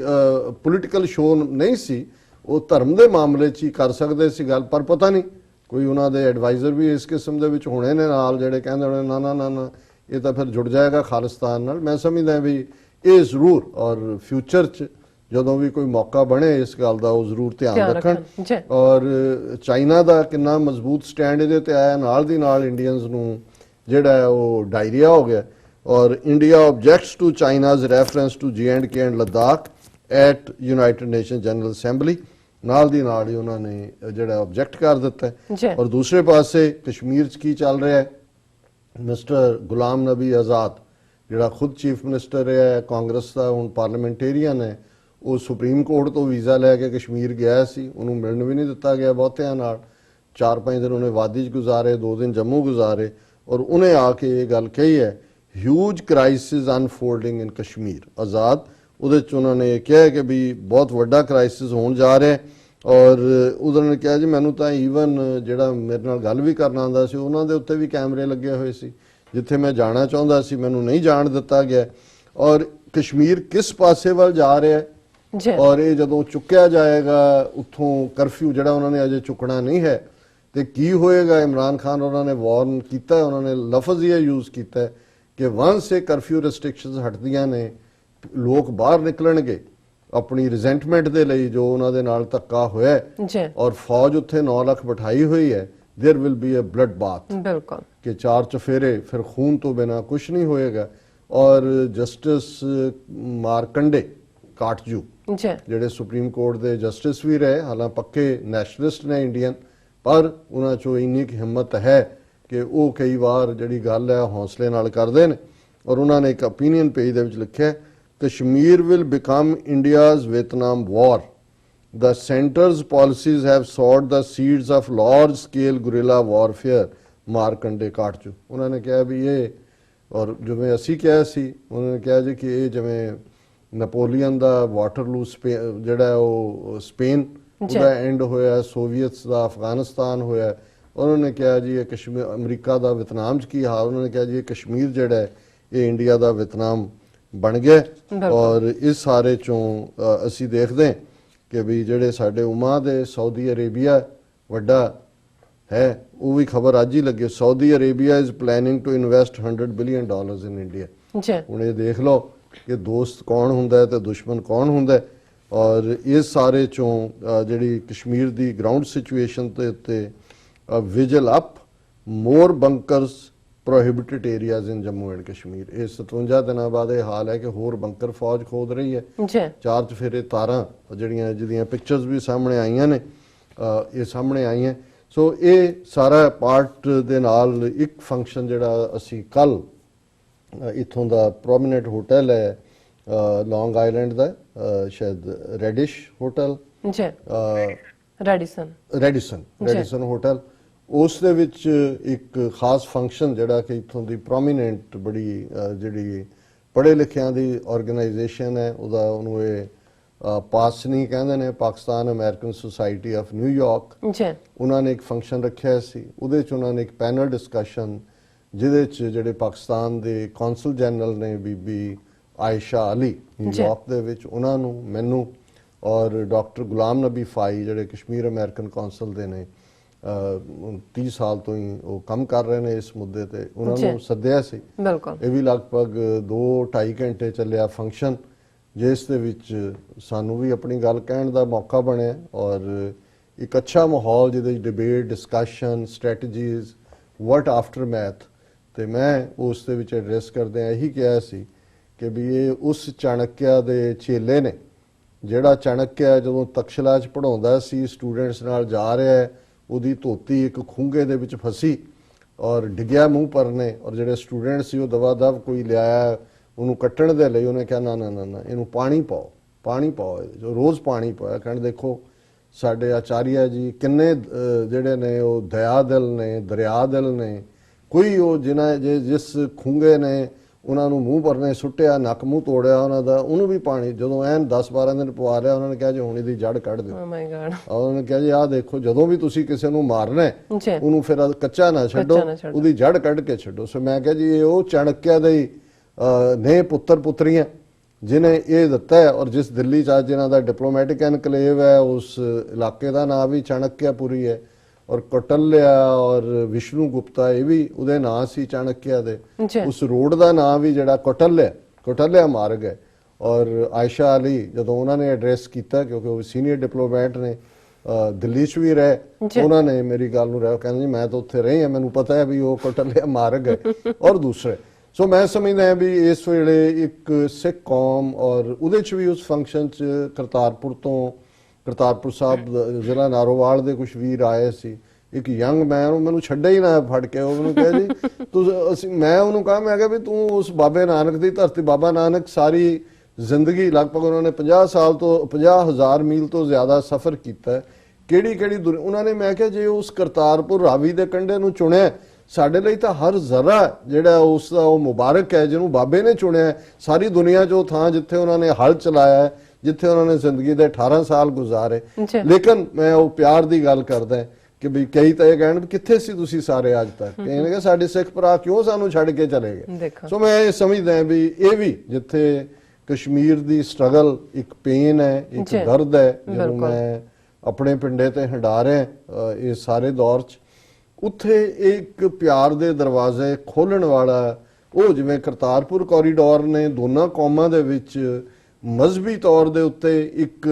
ਪੋਲੀਟੀਕਲ ਸ਼ੋਅ ਨਹੀਂ ਸੀ ਉਹ ਧਰਮ ਦੇ ਮਾਮਲੇ 'ਚ ਹੀ ਕਰ ਸਕਦੇ ਸੀ ਗੱਲ ਪਰ ਪਤਾ ਨਹੀਂ ਕੋਈ ਉਹਨਾਂ ਦੇ ਐਡਵਾਈਜ਼ਰ ਵੀ ਇਸ ਕਿਸਮ ਦੇ ਵਿੱਚ ਹੋਣੇ ਨੇ ਨਾਲ ਜਿਹੜੇ ਕਹਿੰਦੇ ਹੋਣੇ ਨਾ ਨਾ ਨਾ ਨਾ ਇਹ ਤਾਂ ਫਿਰ ਜੁੜ ਜਾਏਗਾ ਖਾਲਿਸਤਾਨ ਨਾਲ। ਮੈਂ ਸਮਝਦਾ ਵੀ ਇਹ ਜ਼ਰੂਰ ਔਰ ਫਿਊਚਰ 'ਚ ਜਦੋਂ ਵੀ ਕੋਈ ਮੌਕਾ ਬਣੇ ਇਸ ਗੱਲ ਦਾ ਉਹ ਜ਼ਰੂਰ ਧਿਆਨ ਰੱਖਣ। ਜੀ ਔਰ ਚਾਈਨਾ ਦਾ ਕਿੰਨਾ ਮਜ਼ਬੂਤ ਸਟੈਂਡ ਇਹਦੇ ਤੇ ਆਇਆ ਨਾਲ ਦੀ ਨਾਲ ਇੰਡੀਅਨਸ ਨੂੰ ਜਿਹੜਾ ਉਹ ਡਾਇਰੀਆ ਹੋ ਗਿਆ। ਔਰ India objects to China's reference to J&K and Ladakh at United Nation General Assembly ਨਾਲ ਦੀ ਨਾਲ ਹੀ ਉਹਨਾਂ ਨੇ ਜਿਹੜਾ ਆਬਜੈਕਟ ਕਰ ਦਿੱਤਾ। ਔਰ ਦੂਸਰੇ ਪਾਸੇ ਕਸ਼ਮੀਰ 'ਚ ਕੀ ਚੱਲ ਰਿਹਾ ਹੈ ਮਿਸਟਰ ਗੁਲਾਮ ਨਬੀ ਆਜ਼ਾਦ ਜਿਹੜਾ ਖੁਦ ਚੀਫ ਮਿਨਿਸਟਰ ਹੈ ਕਾਂਗਰਸ ਦਾ ਹੁਣ ਪਾਰਲੀਮੈਂਟੇਰੀਅਨ ਹੈ ਉਹ ਸੁਪਰੀਮ ਕੋਰਟ ਤੋਂ ਵੀਜ਼ਾ ਲੈ ਕੇ ਕਸ਼ਮੀਰ ਗਿਆ ਸੀ ਉਹਨੂੰ ਮਿਲਣ ਵੀ ਨਹੀਂ ਦਿੱਤਾ ਗਿਆ ਬਹੁਤਿਆਂ ਨਾਲ 4-5 ਦਿਨ ਉਹਨੇ ਵਾਦੀ 'ਚ ਗੁਜ਼ਾਰੇ 2 ਦਿਨ ਜੰਮੂ ਗੁਜ਼ਾਰੇ ਔਰ ਉਹਨੇ ਆ ਕੇ ਇਹ ਗੱਲ ਕਹੀ ਹੈ ਹਿਊਜ ਕ੍ਰਾਈਸਿਸ ਅਨਫੋਲਡਿੰਗ ਇਨ ਕਸ਼ਮੀਰ ਆਜ਼ਾਦ ਉਹਦੇ 'ਚ ਉਹਨਾਂ ਨੇ ਕਿਹਾ ਕਿ ਵੀ ਬਹੁਤ ਵੱਡਾ ਕ੍ਰਾਈਸਿਸ ਹੋਣ ਜਾ ਰਿਹਾ ਔਰ ਉਹਨਾਂ ਨੇ ਕਿਹਾ ਜੀ ਮੈਨੂੰ ਤਾਂ ਈਵਨ ਜਿਹੜਾ ਮੇਰੇ ਨਾਲ ਗੱਲ ਵੀ ਕਰਨਾ ਆਉਂਦਾ ਸੀ ਉਹਨਾਂ ਦੇ ਉੱਤੇ ਵੀ ਕੈਮਰੇ ਲੱਗੇ ਹੋਏ ਸੀ ਜਿੱਥੇ ਮੈਂ ਜਾਣਾ ਚਾਹੁੰਦਾ ਸੀ ਮੈਨੂੰ ਨਹੀਂ ਜਾਣ ਦਿੱਤਾ ਗਿਆ। ਔਰ ਕਸ਼ਮੀਰ ਕਿਸ ਪਾਸੇ ਵੱਲ ਜਾ ਰਿਹਾ ਹੈ ਔਰ ਇਹ ਜਦੋਂ ਚੁੱਕਿਆ ਜਾਏਗਾ ਉੱਥੋਂ ਕਰਫਿਊ ਜਿਹੜਾ ਉਹਨਾਂ ਨੇ ਅਜੇ ਚੁੱਕਣਾ ਨਹੀਂ ਹੈ ਤੇ ਕੀ ਹੋਏਗਾ। ਇਮਰਾਨ ਖਾਨ ਉਹਨਾਂ ਨੇ ਵਾਰਨ ਕੀਤਾ ਉਹਨਾਂ ਨੇ ਲਫ਼ਜ਼ ਇਹ ਯੂਜ਼ ਕੀਤਾ ਕਿ ਵਾਂਸ ਇਹ ਕਰਫਿਊ ਰੈਸਟ੍ਰਿਕਸ਼ਨਸ ਹਟਦੀਆਂ ਨੇ ਲੋਕ ਬਾਹਰ ਨਿਕਲਣਗੇ ਆਪਣੀ ਰਿਜ਼ੈਂਟਮੈਂਟ ਦੇ ਲਈ ਜੋ ਉਹਨਾਂ ਦੇ ਨਾਲ ਧੱਕਾ ਹੋਇਆ ਔਰ ਫੌਜ ਉੱਥੇ 9 ਲੱਖ ਬਿਠਾਈ ਹੋਈ ਹੈ there will be a blood bath बिल्कुल कि 4 चफेरे फिर खून तो बिना कुछ नहीं होएगा। और जस्टिस मारकंडे काटजू ਜਿਹੜੇ ਸੁਪਰੀਮ ਕੋਰਟ ਦੇ ਜਸਟਿਸ ਵੀ ਰਹੇ ਹਾਲਾਂ ਪੱਕੇ ਨੈਸ਼ਨਲਿਸਟ ਨੇ ਇੰਡੀਅਨ ਪਰ ਉਹਨਾਂ ਚੋਂ ਇੰਨੀ ਕਿ ਹਿੰਮਤ ਹੈ ਕਿ ਉਹ ਕਈ ਵਾਰ ਜਿਹੜੀ ਗੱਲ ਹੈ ਹੌਸਲੇ ਨਾਲ ਕਰਦੇ ਨੇ। ਔਰ ਉਹਨਾਂ ਨੇ ਇੱਕ opinion ਪੇਜ ਦੇ ਵਿੱਚ ਲਿਖਿਆ Kashmir will become India's Vietnam War. The center's policies have sowed the seeds of large-scale guerrilla warfare. Markande Katju ਉਹਨਾਂ ਨੇ ਕਿਹਾ ਵੀ ਇਹ ਔਰ ਜਿਵੇਂ ਅਸੀਂ ਕਿਹਾ ਸੀ ਉਹਨਾਂ ਨੇ ਕਿਹਾ ਜੀ ਕਿ ਇਹ ਜਿਵੇਂ ਨੈਪੋਲੀਅਨ ਦਾ ਵਾਟਰਲੂ ਜਿਹੜਾ ਉਹ ਸਪੇਨ ਉਹਦਾ ਐਂਡ ਹੋਇਆ ਸੋਵੀਅਤਸ ਦਾ ਅਫਗਾਨਿਸਤਾਨ ਹੋਇਆ। ਉਹਨਾਂ ਨੇ ਕਿਹਾ ਜੀ ਇਹ ਕਸ਼ਮੀਰ ਅਮਰੀਕਾ ਦਾ ਵਿਤਨਾਮ 'ਚ ਕੀ ਹਾਲ ਉਹਨਾਂ ਨੇ ਕਿਹਾ ਜੀ ਇਹ ਕਸ਼ਮੀਰ ਜਿਹੜਾ ਇਹ ਇੰਡੀਆ ਦਾ ਵਿਤਨਾਮ ਬਣ ਗਿਆ। ਔਰ ਇਸ ਸਾਰੇ ਚੋਂ ਅਸੀਂ ਦੇਖਦੇ ਕਿ ਵੀ ਜਿਹੜੇ ਸਾਡੇ ਉਮਾ ਦੇ ਸਾਊਦੀ ਅਰੇਬੀਆ ਵੱਡਾ ਹੈ ਉਹ ਵੀ ਖਬਰ ਅੱਜ ਹੀ ਲੱਗੀ Saudi Arabia is planning to invest $100 billion in India. ਹੁਣ ਇਹ ਦੇਖ ਲਓ ਕਿ ਦੋਸਤ ਕੌਣ ਹੁੰਦਾ ਤੇ ਦੁਸ਼ਮਣ ਕੌਣ ਹੁੰਦਾ। ਔਰ ਇਸ ਸਾਰੇ ਚੋਂ ਜਿਹੜੀ ਕਸ਼ਮੀਰ ਦੀ ਗਰਾਊਂਡ ਸਿਚੁਏਸ਼ਨ ਦੇ ਉੱਤੇ ਵਿਜਲ up more bunkers prohibited areas in Jammu and Kashmir. ਇਹ 57 ਦਿਨਾਂ ਬਾਅਦ ਇਹ ਹਾਲ ਹੈ ਕਿ ਹੋਰ ਬੰਕਰ ਫੌਜ ਖੋਦ ਰਹੀ ਹੈ। 4 ਚਫੇਰੇ ਤਾਰਾਂ ਜਿਹੜੀਆਂ ਜਿਹਦੀਆਂ ਪਿਕਚਰਸ ਵੀ ਸਾਹਮਣੇ ਆਈਆਂ ਨੇ ਇਹ ਸਾਹਮਣੇ ਆਈਆਂ ਸੋ ਇਹ ਸਾਰਾ ਪਾਰਟ ਦੇ ਨਾਲ ਇੱਕ ਫੰਕਸ਼ਨ ਜਿਹੜਾ ਅਸੀਂ ਕੱਲ ਇੱਥੋਂ ਦਾ ਪ੍ਰੋਮਿਨੈਂਟ ਹੋਟਲ ਹੈ ਲੌਂਗ ਆਈਲੈਂਡ ਦਾ, ਸ਼ਾਇਦ ਰੈਡਿਸ਼ ਹੋਟਲ ਜੀ, ਰੈਡੀਸਨ ਹੋਟਲ, ਉਸ ਦੇ ਵਿੱਚ ਇੱਕ ਖਾਸ ਫੰਕਸ਼ਨ ਜਿਹੜਾ ਕਿ ਇੱਥੋਂ ਦੀ ਪ੍ਰੋਮਿਨੈਂਟ ਬੜੀ ਜਿਹੜੀ ਪੜ੍ਹੇ ਲਿਖਿਆਂ ਦੀ ਆਰਗੇਨਾਈਜੇਸ਼ਨ ਹੈ ਉਹਨੂੰ ਇਹ ਪਾਸਨੀ ਕਹਿੰਦੇ ਨੇ, Pakistan American society of New York, ਉਹਨਾਂ ਨੇ ਇੱਕ ਫੰਕਸ਼ਨ ਰੱਖਿਆ ਸੀ। ਉਹਦੇ 'ਚ ਉਹਨਾਂ ਨੇ ਇੱਕ ਪੈਨਲ ਡਿਸਕਸ਼ਨ ਜਿਹਦੇ 'ਚ ਜਿਹੜੇ ਪਾਕਿਸਤਾਨ ਦੇ ਕੌਂਸਲ ਜਨਰਲ ਨੇ ਬੀਬੀ ਆਇਸ਼ਾ ਅਲੀ ਨਿਊਯਾਰਕ ਦੇ ਵਿੱਚ, ਉਹਨਾਂ ਨੂੰ, ਮੈਨੂੰ ਔਰ ਡਾਕਟਰ ਗੁਲਾਮ ਨਬੀ ਫਾਈ ਜਿਹੜੇ ਕਸ਼ਮੀਰ ਅਮਰੀਕਨ ਕੌਂਸਲ ਦੇ ਨੇ, 30 ਸਾਲ ਤੋਂ ਹੀ ਉਹ ਕੰਮ ਕਰ ਰਹੇ ਨੇ ਇਸ ਮੁੱਦੇ ਤੇ, ਉਹਨਾਂ ਨੂੰ ਸੱਦਿਆ ਸੀ। ਇਹ ਵੀ ਲਗਭਗ 2-2.5 ਘੰਟੇ ਚੱਲਿਆ ਫੰਕਸ਼ਨ, ਜਿਸ ਦੇ ਵਿੱਚ ਸਾਨੂੰ ਵੀ ਆਪਣੀ ਗੱਲ ਕਹਿਣ ਦਾ ਮੌਕਾ ਬਣਿਆ ਔਰ ਇੱਕ ਅੱਛਾ ਮਾਹੌਲ ਜਿਹਦੇ ਵਿੱਚ ਡਿਬੇਟ, ਡਿਸਕਸ਼ਨ, ਸਟ੍ਰੈਟਜੀਜ਼, ਵਾਟ ਆਫਟਰ ਮੈਥ। ਤੇ ਮੈਂ ਉਸ ਦੇ ਵਿੱਚ ਐਡਰੈਸ ਕਰਦਿਆਂ ਇਹੀ ਕਿਹਾ ਸੀ ਕਿ ਵੀ ਇਹ ਉਸ ਚਾਣਕਿਆ ਦੇ ਚੇਲੇ ਨੇ ਜਿਹੜਾ ਚਾਣਕਿਆ ਜਦੋਂ ਤਕਸ਼ਲਾ 'ਚ ਪੜ੍ਹਾਉਂਦਾ ਸੀ, ਸਟੂਡੈਂਟਸ ਨਾਲ ਜਾ ਰਿਹਾ, ਉਹਦੀ ਧੋਤੀ ਇੱਕ ਖੂੰਗੇ ਦੇ ਵਿੱਚ ਫਸੀ ਔਰ ਡਿੱਗਿਆ ਮੂੰਹ ਪਰਨੇ, ਔਰ ਜਿਹੜੇ ਸਟੂਡੈਂਟ ਸੀ ਉਹ ਦਵਾ ਦਵ ਕੋਈ ਲਿਆਇਆ ਉਹਨੂੰ ਕੱਟਣ ਦੇ ਲਈ, ਉਹਨੇ ਕਿਹਾ ਨਾ ਨਾ ਨਾ ਨਾ ਇਹਨੂੰ ਪਾਣੀ ਪਾਓ, ਪਾਣੀ ਪਾਓ, ਜੋ ਰੋਜ਼ ਪਾਣੀ ਪਾਇਆ। ਕਹਿਣ ਦੇਖੋ ਸਾਡੇ ਆਚਾਰੀਆ ਜੀ ਕਿੰਨੇ ਜਿਹੜੇ ਨੇ ਉਹ ਦਇਆ ਦਿਲ ਨੇ, ਦਰਿਆ ਦਿਲ ਨੇ, ਕੋਈ ਉਹ ਜਿਸ ਖੂੰਗੇ ਨੇ ਉਹਨਾਂ ਨੂੰ ਮੂੰਹ ਪਰਨੇ ਸੁੱਟਿਆ, ਨੱਕ ਮੂੰਹ ਤੋੜਿਆ ਉਹਨਾਂ ਦਾ, ਉਹਨੂੰ ਵੀ ਪਾਣੀ ਜਦੋਂ ਐਨ 10-12 ਦਿਨ ਪਵਾ ਲਿਆ, ਉਹਨਾਂ ਨੇ ਕਿਹਾ ਜੀ ਹੁਣ ਇਹਦੀ ਜੜ ਕੱਢ ਦਿਓ। ਉਹਨਾਂ ਨੇ ਕਿਹਾ ਜੀ ਆਹ ਦੇਖੋ, ਜਦੋਂ ਵੀ ਤੁਸੀਂ ਕਿਸੇ ਨੂੰ ਮਾਰਨਾ ਉਹਨੂੰ ਫਿਰ ਕੱਚਾ ਨਾ ਛੱਡੋ, ਉਹਦੀ ਜੜ ਕੱਢ ਕੇ ਛੱਡੋ। ਸੋ ਮੈਂ ਕਿਹਾ ਜੀ ਇਹ ਉਹ ਚਾਣਕਿਆ ਦੇ ਨੇ ਪੁੱਤਰ ਪੁੱਤਰੀਆਂ ਜਿਨੇ ਇਹ ਦਿੱਤਾ ਹੈ, ਔਰ ਜਿਸ ਦਿੱਲੀ 'ਚ ਅੱਜ ਜਿਹਨਾਂ ਦਾ ਡਿਪਲੋਮੈਟਿਕ ਐਨਕਲੇਵ ਹੈ, ਉਸ ਇਲਾਕੇ ਦਾ ਨਾਂ ਵੀ ਚਾਣਕਿਆਪੁਰੀ ਹੈ, ਔਰ ਕੌਟਲਿਆ ਔਰ ਵਿਸ਼ਨੂੰ ਗੁਪਤਾ ਇਹ ਵੀ ਉਹਦੇ ਨਾਂ ਸੀ ਚਾਣਕਿਆ ਦੇ। ਉਸ ਰੋਡ ਦਾ ਨਾਂ ਵੀ ਜਿਹੜਾ ਕੌਟਲਿਆ ਮਾਰਗ ਹੈ। ਔਰ ਆਇਸ਼ਾ ਅਲੀ ਜਦੋਂ ਉਹਨਾਂ ਨੇ ਐਡਰੈਸ ਕੀਤਾ, ਕਿਉਂਕਿ ਉਹ ਸੀਨੀਅਰ ਡਿਪਲੋਮੈਟ ਨੇ, ਦਿੱਲੀ 'ਚ ਵੀ ਰਹੇ, ਉਹਨਾਂ ਨੇ ਮੇਰੀ ਗੱਲ ਨੂੰ ਕਹਿੰਦੇ ਜੀ ਮੈਂ ਤਾਂ ਉੱਥੇ ਰਹੀ ਹਾਂ, ਮੈਨੂੰ ਪਤਾ ਹੈ ਵੀ ਉਹ ਕੌਟਲਿਆ ਮਾਰਗ ਹੈ ਔਰ ਦੂਸਰੇ। ਸੋ ਮੈਂ ਸਮਝਦਾ ਵੀ ਇਸ ਵੇਲੇ ਇੱਕ ਸਿੱਖ ਕੌਮ, ਔਰ ਉਹਦੇ 'ਚ ਵੀ ਉਸ ਫੰਕਸ਼ਨ 'ਚ ਕਰਤਾਰਪੁਰ ਸਾਹਿਬ ਜ਼ਿਲ੍ਹਾ ਨਾਰੋਵਾਲ ਦੇ ਕੁਝ ਵੀਰ ਆਏ ਸੀ। ਇੱਕ ਯੰਗ ਮੈਨ, ਉਹ ਮੈਨੂੰ ਛੱਡਿਆ ਹੀ ਨਾ ਫੜ ਕੇ, ਉਹ ਮੈਨੂੰ ਕਿਹਾ ਜੀ ਮੈਂ ਉਹਨੂੰ ਕਹਾ, ਮੈਂ ਕਿਹਾ ਵੀ ਤੂੰ ਉਸ ਬਾਬੇ ਨਾਨਕ ਦੀ ਧਰਤੀ, ਬਾਬਾ ਨਾਨਕ ਸਾਰੀ ਜ਼ਿੰਦਗੀ ਲਗਭਗ ਉਹਨਾਂ ਨੇ 50 ਸਾਲ ਤੋਂ 50,000 ਮੀਲ ਤੋਂ ਜ਼ਿਆਦਾ ਸਫ਼ਰ ਕੀਤਾ, ਕਿਹੜੀ ਉਹਨਾਂ ਨੇ, ਮੈਂ ਕਿਹਾ ਜੇ ਉਸ ਕਰਤਾਰਪੁਰ ਰਾਵੀ ਦੇ ਕੰਢੇ ਨੂੰ ਚੁਣਿਆ, ਸਾਡੇ ਲਈ ਤਾਂ ਹਰ ਜ਼ਰਾ ਜਿਹੜਾ ਉਸ ਦਾ ਉਹ ਮੁਬਾਰਕ ਹੈ ਜਿਹਨੂੰ ਬਾਬੇ ਨੇ ਚੁਣਿਆ। ਸਾਰੀ ਦੁਨੀਆ 'ਚ ਉਹ ਥਾਂ ਜਿੱਥੇ ਉਹਨਾਂ ਨੇ ਹਲ ਚਲਾਇਆ, ਜਿੱਥੇ ਉਹਨਾਂ ਨੇ ਜ਼ਿੰਦਗੀ ਦੇ 18 ਸਾਲ ਗੁਜ਼ਾਰੇ। ਲੇਕਿਨ ਮੈਂ ਉਹ ਪਿਆਰ ਦੀ ਗੱਲ ਕਰਦਾ ਕਿ ਵੀ ਕਈ ਤਾਂ ਇਹ ਕਹਿਣ ਕਿੱਥੇ ਸੀ ਤੁਸੀਂ ਸਾਰੇ ਅੱਜ ਤੱਕ, ਕਹਿੰਦੇ ਕਿ ਸਾਡੇ ਸਿੱਖ ਭਰਾ ਕਿਉਂ ਸਾਨੂੰ ਛੱਡ ਕੇ ਚਲੇ ਗਏ। ਸੋ ਮੈਂ ਇਹ ਸਮਝਦਾ ਵੀ ਇਹ ਵੀ ਜਿੱਥੇ ਕਸ਼ਮੀਰ ਦੀ ਸਟਰਗਲ ਇੱਕ ਪੇਨ ਹੈ, ਇੱਕ ਦਰਦ ਹੈ, ਜਦੋਂ ਮੈਂ ਆਪਣੇ ਪਿੰਡੇ ਤੇ ਹੰਡਾ ਰਿਹਾ ਇਸ ਸਾਰੇ ਦੌਰ 'ਚ, ਉੱਥੇ ਇੱਕ ਪਿਆਰ ਦੇ ਦਰਵਾਜ਼ੇ ਖੋਲਣ ਵਾਲਾ, ਉਹ ਜਿਵੇਂ ਕਰਤਾਰਪੁਰ ਕੋਰੀਡੋਰ ਨੇ ਦੋਨਾਂ ਕੌਮਾਂ ਦੇ ਵਿੱਚ ਮਜ਼ਹਬੀ ਤੌਰ ਦੇ ਉੱਤੇ ਇੱਕ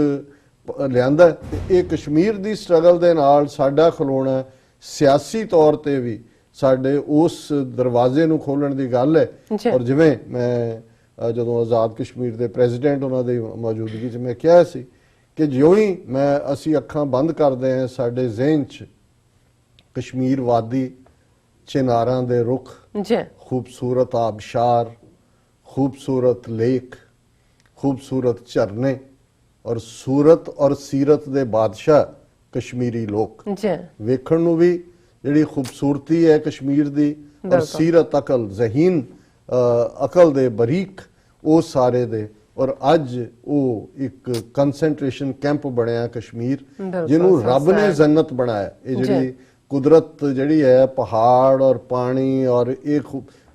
ਲਿਆਂਦਾ, ਇਹ ਕਸ਼ਮੀਰ ਦੀ ਸਟਰਗਲ ਦੇ ਨਾਲ ਸਾਡਾ ਖਲੋਣਾ ਸਿਆਸੀ ਤੌਰ ਤੇ ਵੀ ਸਾਡੇ ਉਸ ਦਰਵਾਜ਼ੇ ਨੂੰ ਖੋਲਣ ਦੀ ਗੱਲ ਹੈ। ਔਰ ਜਿਵੇਂ ਮੈਂ ਜਦੋਂ ਆਜ਼ਾਦ ਕਸ਼ਮੀਰ ਦੇ ਪ੍ਰੈਜ਼ੀਡੈਂਟ ਉਹਨਾਂ ਦੀ ਮੌਜੂਦਗੀ 'ਚ ਮੈਂ ਕਿਹਾ ਸੀ ਕਿ ਜਿਉਂ ਹੀ ਅਸੀਂ ਅੱਖਾਂ ਬੰਦ ਕਰਦੇ ਹਾਂ, ਸਾਡੇ ਜ਼ਿਹਨ 'ਚ ਕਸ਼ਮੀਰ ਵਾਦੀ, ਚਿਨਾਰਾਂ ਦੇ ਰੁੱਖ, ਖੂਬਸੂਰਤ ਆਬਸ਼ਾਰ, ਖੂਬਸੂਰਤ ਲੇਕ, ਖੂਬਸੂਰਤ ਝਰਨੇ ਔਰ ਸੂਰਤ ਔਰ ਸੀਰਤ ਦੇ ਬਾਦਸ਼ਾਹ ਕਸ਼ਮੀਰੀ ਲੋਕ, ਵੇਖਣ ਨੂੰ ਵੀ ਜਿਹੜੀ ਖੂਬਸੂਰਤੀ ਹੈ ਕਸ਼ਮੀਰ ਦੀ, ਔਰ ਸੀਰਤ, ਅਕਲ, ਜ਼ਹੀਨ ਅਕਲ ਦੇ ਬਰੀਕ, ਉਹ ਸਾਰੇ ਦੇ। ਔਰ ਅੱਜ ਉਹ ਇੱਕ ਕਨਸੈਂਟਰੇਸ਼ਨ ਕੈਂਪ ਬਣਿਆ ਕਸ਼ਮੀਰ, ਜਿਹਨੂੰ ਰੱਬ ਨੇ ਜੰਨਤ ਬਣਾਇਆ। ਇਹ ਜਿਹੜੀ ਕੁਦਰਤ ਜਿਹੜੀ ਹੈ, ਪਹਾੜ ਔਰ ਪਾਣੀ ਔਰ ਇਹ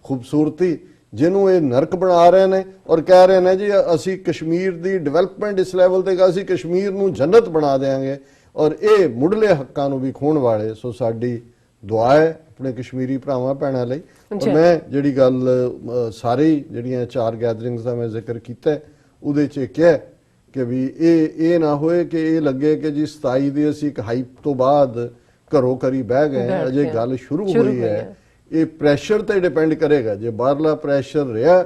ਖੂਬਸੂਰਤੀ, ਜਿਹਨੂੰ ਇਹ ਨਰਕ ਬਣਾ ਰਹੇ ਨੇ ਔਰ ਕਹਿ ਰਹੇ ਨੇ ਜੀ ਅਸੀਂ ਕਸ਼ਮੀਰ ਦੀ ਡਿਵੈਲਪਮੈਂਟ ਇਸ ਲੈਵਲ ਤੇ ਅਸੀਂ ਕਸ਼ਮੀਰ ਨੂੰ ਜੰਨਤ ਬਣਾ ਦੇਵਾਂਗੇ, ਔਰ ਇਹ ਮੁੱਢਲੇ ਹੱਕਾਂ ਨੂੰ ਵੀ ਖੋਣ ਵਾਲੇ। ਸੋ ਸਾਡੀ ਦੁਆ ਹੈ ਆਪਣੇ ਕਸ਼ਮੀਰੀ ਭਰਾਵਾਂ ਭੈਣਾਂ ਲਈ। ਔਰ ਮੈਂ ਜਿਹੜੀ ਗੱਲ ਸਾਰੀ ਜਿਹੜੀਆਂ 4 ਗੈਦਰਿੰਗਸ ਦਾ ਮੈਂ ਜ਼ਿਕਰ ਕੀਤਾ, ਉਹਦੇ 'ਚ ਕਿਹਾ ਕਿ ਵੀ ਇਹ ਨਾ ਹੋਏ ਕਿ ਇਹ ਲੱਗੇ ਕਿ ਜੀ 27 ਦੀ ਅਸੀਂ ਇੱਕ ਹਾਈਪ ਤੋਂ ਬਾਅਦ ਘਰੋਂ ਘਰੀ ਬਹਿ ਗਏ, ਅਜੇ ਗੱਲ ਸ਼ੁਰੂ ਹੋਈ ਹੈ। ਇਹ ਪ੍ਰੈਸ਼ਰ ਤੇ ਡਿਪੈਂਡ ਕਰੇਗਾ, ਜੇ ਬਾਹਰਲਾ ਪ੍ਰੈਸ਼ਰ ਰਿਹਾ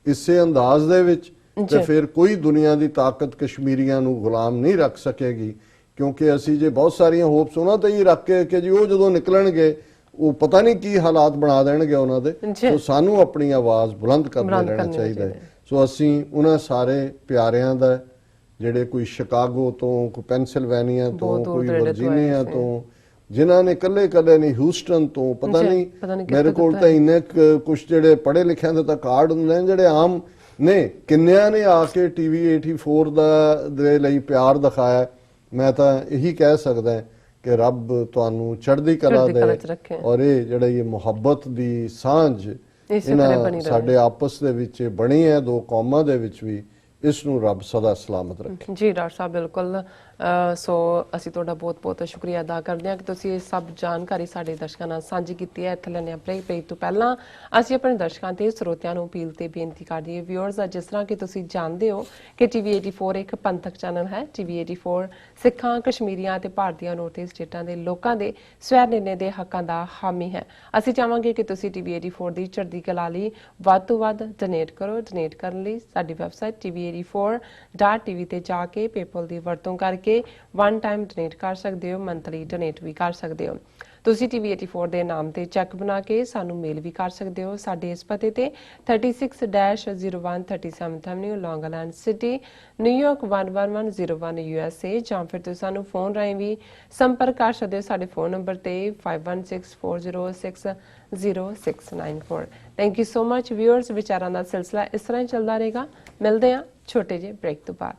ਇਸੇ ਅੰਦਾਜ਼ ਦੇ ਵਿੱਚ ਤੇ ਫਿਰ ਕੋਈ ਦੁਨੀਆ ਦੀ ਤਾਕਤ ਕਸ਼ਮੀਰੀਆਂ ਨੂੰ ਗੁਲਾਮ ਨਹੀਂ ਰੱਖ ਸਕੇਗੀ। ਕਿਉਂਕਿ ਅਸੀਂ ਜੇ ਬਹੁਤ ਸਾਰੀਆਂ ਹੋਪਸ ਉਹਨਾਂ ਤੇ ਹੀ ਰੱਖ ਕੇ ਕਿ ਜੀ ਉਹ ਜਦੋਂ ਨਿਕਲਣਗੇ ਉਹ ਪਤਾ ਨਹੀਂ ਕੀ ਹਾਲਾਤ ਬਣਾ ਦੇਣਗੇ ਉਹਨਾਂ ਦੇ। ਸੋ ਸਾਨੂੰ ਆਪਣੀ ਆਵਾਜ਼ ਬੁਲੰਦ ਕਰਦੇ ਰਹਿਣਾ ਚਾਹੀਦਾ ਹੈ। ਸੋ ਅਸੀਂ ਉਹਨਾਂ ਸਾਰੇ ਪਿਆਰਿਆਂ ਦਾ ਜਿਹੜੇ ਕੋਈ ਸ਼ਿਕਾਗੋ ਤੋਂ, ਕੋਈ ਪੈਨਸਿਲਵੇਨੀਆ ਤੋਂ, ਕੋਈ ਵਰਜੀਨੀਆ ਤੋਂ, ਜਿਨ੍ਹਾਂ ਨੇ ਕੱਲੇ ਨਹੀਂ, ਹਿਊਸਟਨ ਤੋਂ, ਪਤਾ ਨਹੀਂ ਮੇਰੇ ਕੋਲ ਤਾਂ ਇੰਨੇ ਕੁਝ ਜਿਹੜੇ ਪੜ੍ਹੇ ਲਿਖਿਆਂ ਦੇ ਤਾਂ ਕਾਰਡ ਹੁੰਦੇ ਨੇ ਜਿਹੜੇ ਆਮ ਨੇ, ਕਿੰਨਿਆਂ ਨੇ ਆ ਕੇ ਟੀਵੀ 84 ਦੇ ਲਈ ਪਿਆਰ ਦਿਖਾਇਆ। ਮੈਂ ਤਾਂ ਇਹੀ ਕਹਿ ਸਕਦਾ ਕਿ ਰੱਬ ਤੁਹਾਨੂੰ ਚੜ੍ਹਦੀ ਕਲਾ ਦੇ ਔਰ ਇਹ ਜਿਹੜਾ ਇਹ ਮੁਹੱਬਤ ਦੀ ਸਾਂਝ ਇਹਨਾਂ ਸਾਡੇ ਆਪਸ ਦੇ ਵਿੱਚ ਬਣੀ ਹੈ ਦੋ ਕੌਮਾਂ ਦੇ ਵਿੱਚ ਵੀ, ਇਸ ਨੂੰ ਰੱਬ ਸਦਾ ਸਲਾਮਤ ਰੱਖੇ। ਜੀ ਡਾਕਟਰ ਸਾਹਿਬ ਬਿਲਕੁਲ। ਸੋ ਅਸੀਂ ਤੁਹਾਡਾ ਬਹੁਤ ਬਹੁਤ ਸ਼ੁਕਰੀਆ ਅਦਾ ਕਰਦੇ ਹਾਂ ਕਿ ਤੁਸੀਂ ਇਹ ਸਭ ਜਾਣਕਾਰੀ ਸਾਡੇ ਦਰਸ਼ਕਾਂ ਨਾਲ ਸਾਂਝੀ ਕੀਤੀ ਹੈ। ਇੱਥੇ ਲੈਣੇ ਆ ਬ੍ਰੇਕ ਤੋਂ ਪਹਿਲਾਂ ਅਸੀਂ ਆਪਣੇ ਦਰਸ਼ਕਾਂ ਤੇ ਸਰੋਤਿਆਂ ਨੂੰ ਅਪੀਲ ਤੇ ਬੇਨਤੀ ਕਰਦੇ ਹਾਂ ਵਿਊਅਰਸ, ਜਿਸ ਤਰ੍ਹਾਂ ਕਿ ਤੁਸੀਂ ਜਾਣਦੇ ਹੋ ਕਿ ਟੀਵੀ 84 ਇੱਕ ਪੰਥਕ ਚੈਨਲ ਹੈ। ਟੀਵੀ 84 ਸਿੱਖਾਂ, ਕਸ਼ਮੀਰੀਆਂ ਤੇ ਭਾਰਤੀਆਂ ਨੌਰਥ ਸਟੇਟਾਂ ਦੇ ਲੋਕਾਂ ਦੇ ਸਵੈ ਨਿਰਣੇ ਦੇ ਹੱਕਾਂ ਦਾ ਹਾਮੀ ਹੈ। ਅਸੀਂ ਚਾਹਾਂਗੇ ਕਿ ਤੁਸੀਂ ਟੀਵੀ 84 ਦੀ ਚੜ੍ਹਦੀ ਕਲਾ ਲਈ ਵੱਧ ਤੋਂ ਵੱਧ ਡੋਨੇਟ ਕਰੋ। ਡੋਨੇਟ ਕਰਨ ਲਈ ਸਾਡੀ ਵੈਬਸਾਈਟ tv84.tv ਤੇ ਜਾ ਕੇ ਪੇਪਲ ਦੀ ਵਰਤੋਂ ਕਰਕੇ ਵਨ ਟਾਈਮ ਡੋਨੇਟ ਕਰ ਸਕਦੇ ਹੋ, ਮੰਥਲੀ ਡੋਨੇਟ ਵੀ ਕਰ ਸਕਦੇ ਹੋ। ਤੁਸੀਂ ਟੀਵੀ 84 ਦੇ ਨਾਮ ਤੇ ਚੈੱਕ ਬਣਾ ਕੇ ਸਾਨੂੰ ਮੇਲ ਵੀ ਕਰ ਸਕਦੇ ਹੋ। ਸਾਡੇ ਇਸ ਪਤੇ ਤੇ 36-01 37th ਐਵਨਿਊ, ਲੌਂਗ ਆਈਲੈਂਡ ਸਿਟੀ, ਨਿਊਯਾਰਕ 11101 USA, ਜਾਂ ਫਿਰ ਤੁਸੀਂ ਸਾਨੂੰ ਫੋਨ ਰਾਹੀਂ ਵੀ ਸੰਪਰਕ ਕਰ ਸਕਦੇ ਹੋ ਸਾਡੇ ਫੋਨ ਨੰਬਰ ਤੇ 5164060694। Thank you so much viewers. ਵਿਚਾਰਾਂ ਦਾ ਸਿਲਸਿਲਾ ਇਸ ਤਰ੍ਹਾਂ ਹੀ ਚੱਲਦਾ ਰਹੇਗਾ। ਮਿਲਦੇ ਹਾਂ ਛੋਟੇ ਜਿਹੇ ਬ੍ਰੇਕ ਤੋਂ ਬਾਅਦ।